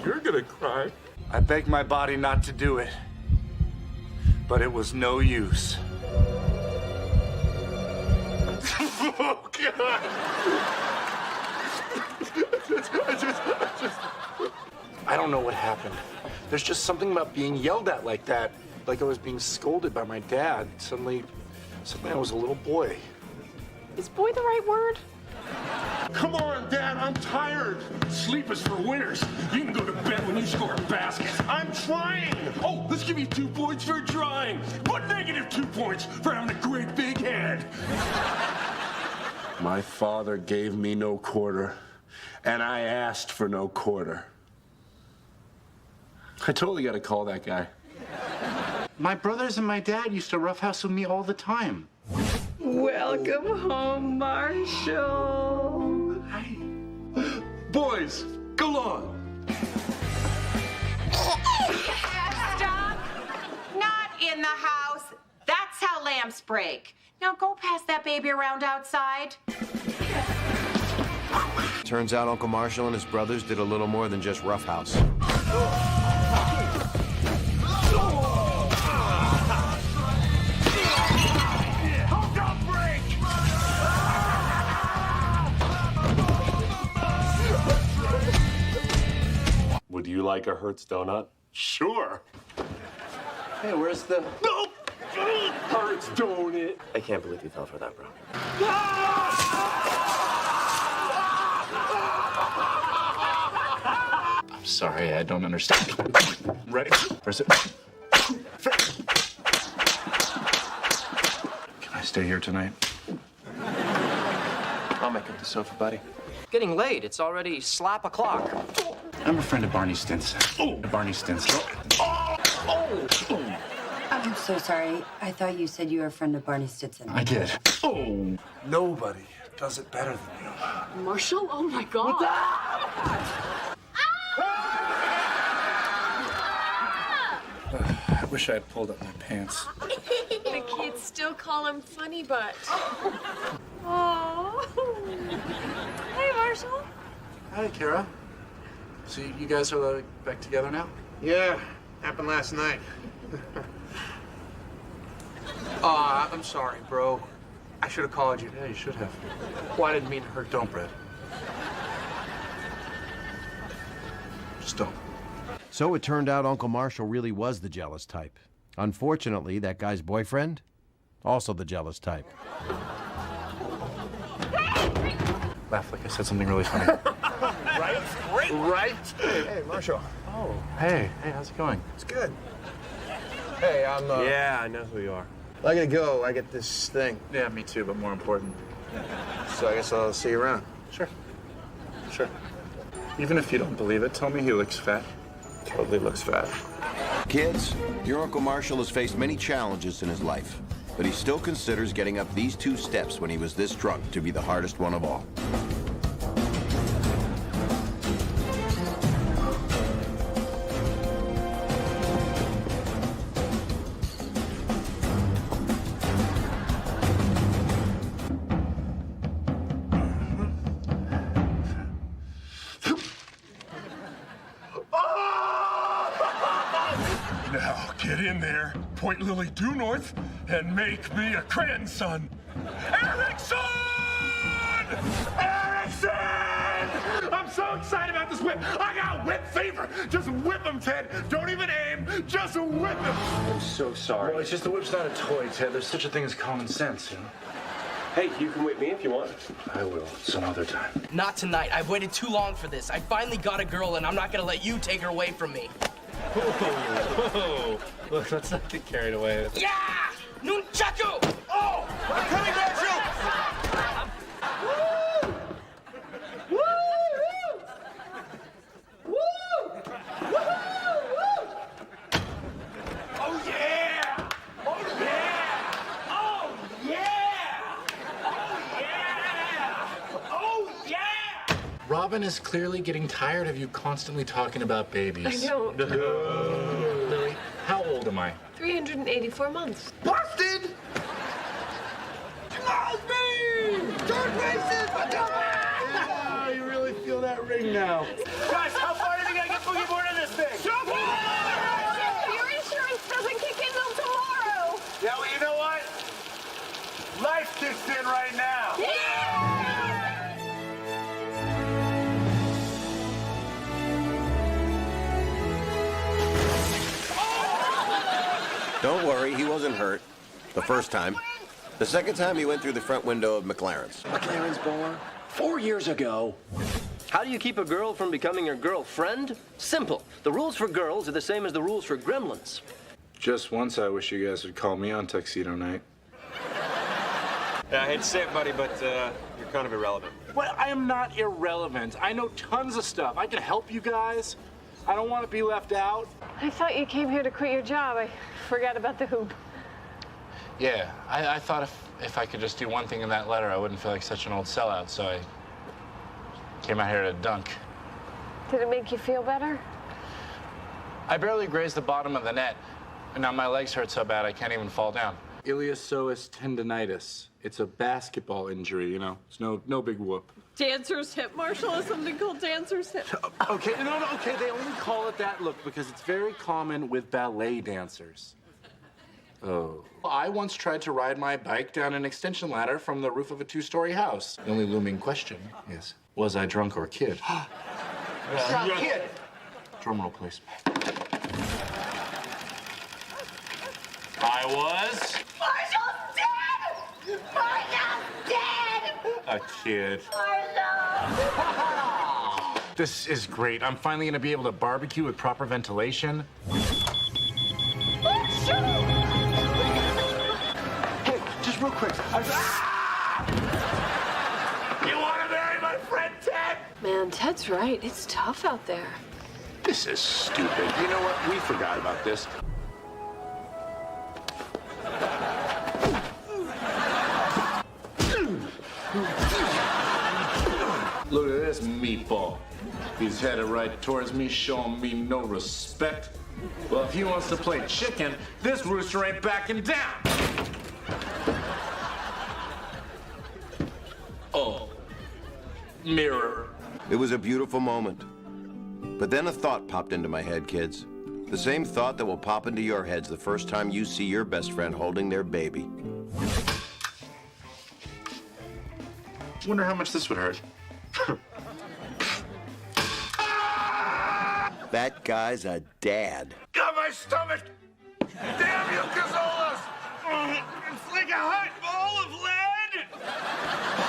You're gonna cry. I begged my body not to do it, but it was no use. Oh, God. I don't know what happened. There's just something about being yelled at like that, like I was being scolded by my dad. Suddenly I was a little boy. Is boy the right word? Come on, Dad, I'm tired. Sleep is for winners. You can go to bed when you score a basket. I'm trying. Oh, let's give you 2 points for trying, but negative 2 points for having a great big head. My father gave me no quarter, and I asked for no quarter. I totally got to call that guy. My brothers and my dad used to roughhouse with me all the time. Welcome home, Marshall. Hi. Boys, go on. Stop! Not in the house. That's how lamps break. Now go pass that baby around outside. Turns out Uncle Marshall and his brothers did a little more than just roughhouse. Would you like a Hertz donut? Sure. Hey, where's the... No! Hertz donut! I can't believe you fell for that, bro. I'm sorry, I don't understand. Ready? Press it. Can I stay here tonight? I'll make up the sofa, buddy. Getting late. It's already slap o'clock. I'm a friend of Barney Stinson. Barney Stinson. I'm so sorry. I thought you said you were a friend of Barney Stinson. I did. Oh, nobody does it better than you. Marshall? Oh my God. I wish I had pulled up my pants. The kids still call him Funny Butt. Oh. Hey, Marshall. Hi, Kara. So you guys are back together now? Yeah, happened last night. I'm sorry, bro. I should have called you. Yeah, you should have. Well, I didn't mean to hurt you. Don't, Brad. Just don't. So it turned out Uncle Marshall really was the jealous type. Unfortunately, that guy's boyfriend, also the jealous type. Laugh like I said something really funny. Right? Great. Right? Hey, Marshall. Oh, hey, how's it going? It's good. Hey, I'm, Yeah, I know who you are. I gotta go. I get this thing. Yeah, me too, but more important. So I guess I'll see you around. Sure. Sure. Even if you don't believe it, tell me he looks fat. Totally looks fat. Kids, your Uncle Marshall has faced many challenges in his life, but he still considers getting up these 2 steps when he was this drunk to be the hardest one of all. Now, get in there, point Lily due north, and make me a grandson. Erickson! Erickson! I'm so excited about this whip. I got whip fever. Just whip him, Ted. Don't even aim. Just whip him. I'm so sorry. Well, it's just the whip's not a toy, Ted. There's such a thing as common sense, you know? Hey, you can whip me if you want. I will, some other time. Not tonight. I've waited too long for this. I finally got a girl, and I'm not gonna let you take her away from me. Whoa. Look, let's not get carried away. Yeah! Nunchaku! Oh! I'm coming, Marshall! Woo! Woo! Woo! Woo! Oh, yeah! Oh, yeah! Oh, yeah! Oh, yeah! Oh, yeah! Robin is clearly getting tired of you constantly talking about babies. I don't. Lily, how old am I? 384 months. Busted! Mosby! George Mason! Oh, you really feel that ring now. Guys, how far do we gotta get boogie board in this thing? Your insurance doesn't kick in till tomorrow. Yeah, well, you know what? Life kicks in right now. Don't worry, he wasn't hurt. The first time. The second time, he went through the front window of McLaren's. McLaren's bar? 4 years ago. How do you keep a girl from becoming your girlfriend? Simple. The rules for girls are the same as the rules for gremlins. Just once, I wish you guys would call me on tuxedo night. Yeah, I hate to say it, buddy, but you're kind of irrelevant. Well, I am not irrelevant. I know tons of stuff. I can help you guys. I don't want to be left out. I thought you came here to quit your job. I forgot about the hoop. Yeah, I thought if I could just do one thing in that letter, I wouldn't feel like such an old sellout, so I came out here to dunk. Did it make you feel better? I barely grazed the bottom of the net, and now my legs hurt so bad I can't even fall down. Iliopsoas tendinitis. It's a basketball injury, you know. It's no big whoop. Dancer's hip, Marshall, is something called dancer's hip. Okay, okay, they only call it that, look, because it's very common with ballet dancers. Oh. I once tried to ride my bike down an extension ladder from the roof of a 2-story house. The only looming question is, was I drunk or kid? Kid! Drum roll, please. I was... Marshall's dead! Marshall's dead! a kid. This is great. I'm finally gonna be able to barbecue with proper ventilation. Hey, just real quick. You want to marry my friend Ted? Man, Ted's right. It's tough out there. This is stupid. You know what? We forgot about this. Look at this meatball. He's headed right towards me, showing me no respect. Well, if he wants to play chicken, this rooster ain't backing down. Oh, mirror. It was a beautiful moment. But then a thought popped into my head, kids. The same thought that will pop into your heads the first time you see your best friend holding their baby. Wonder how much this would hurt. That guy's a dad. Got my stomach! Damn you, Cazolas! It's like a hot ball of lead!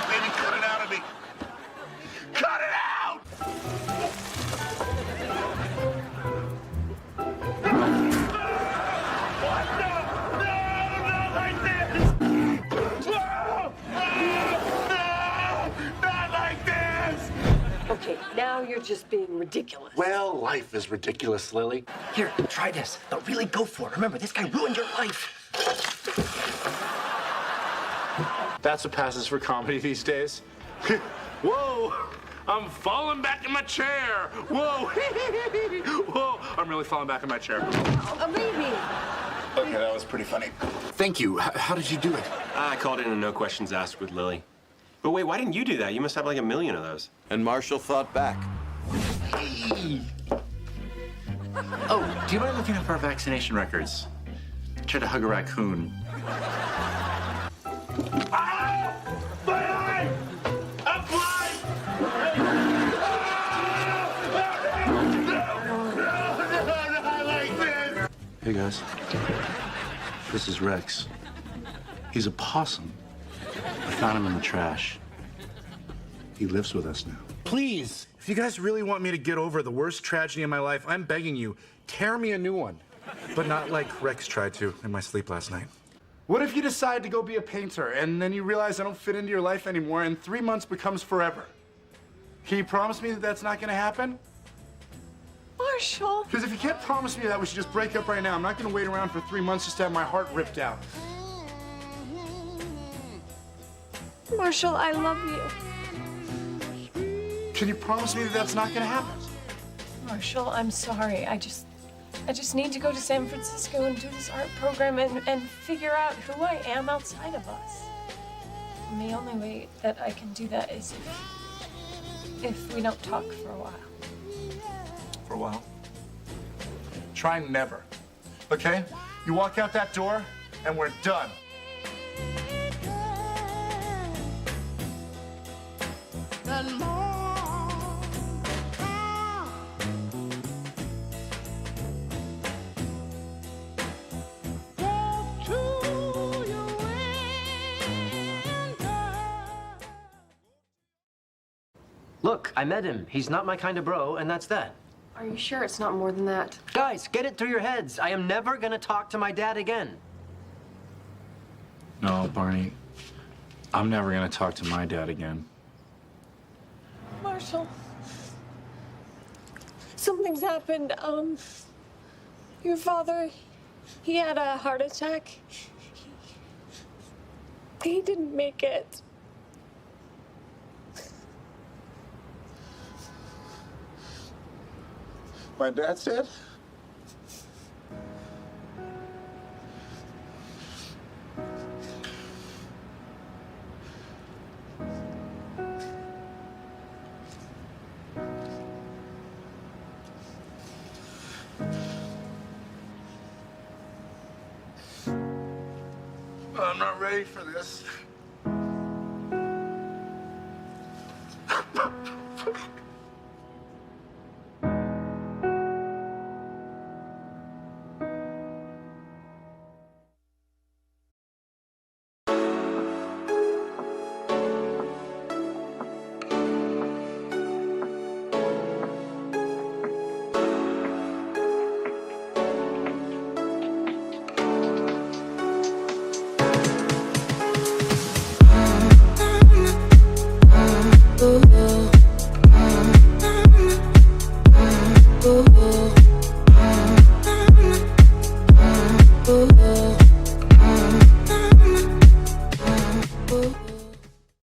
Baby, cut it out of me. you're just being ridiculous. Well, life is ridiculous, Lily. Here, try this. But really go for it. Remember, this guy ruined your life. That's what passes for comedy these days. Whoa! I'm falling back in my chair. Whoa! Whoa! I'm really falling back in my chair. A baby. Okay, that was pretty funny. Thank you. How did you do it? I called in a no questions asked with Lily. But wait, why didn't you do that? You must have like 1 million of those. And Marshall thought back. Hey. Oh, do you mind looking up our vaccination records? I tried to hug a raccoon. Ah! My eye! I'm blind! No, not like this! Hey, guys. This is Rex. He's a possum. I found him in the trash. He lives with us now. Please, if you guys really want me to get over the worst tragedy in my life, I'm begging you, tear me a new one. But not like Rex tried to in my sleep last night. What if you decide to go be a painter and then you realize I don't fit into your life anymore and 3 months becomes forever? Can you promise me that that's not gonna happen? Marshall. Because if you can't promise me that, we should just break up right now. I'm not gonna wait around for 3 months just to have my heart ripped out. Marshall, I love you. Can you promise me that that's not gonna happen? Marshall, I'm sorry. I just need to go to San Francisco and do this art program and figure out who I am outside of us. And the only way that I can do that is if we don't talk for a while. For a while. Try never. Okay? You walk out that door and we're done. Look, I met him. He's not my kind of bro, and that's that. Are you sure it's not more than that? Guys, get it through your heads. I am never gonna talk to my dad again. No, Barney. I'm never gonna talk to my dad again. Marshall, something's happened. Your father, he had a heart attack. He didn't make it. My dad's dead? I'm not ready for this.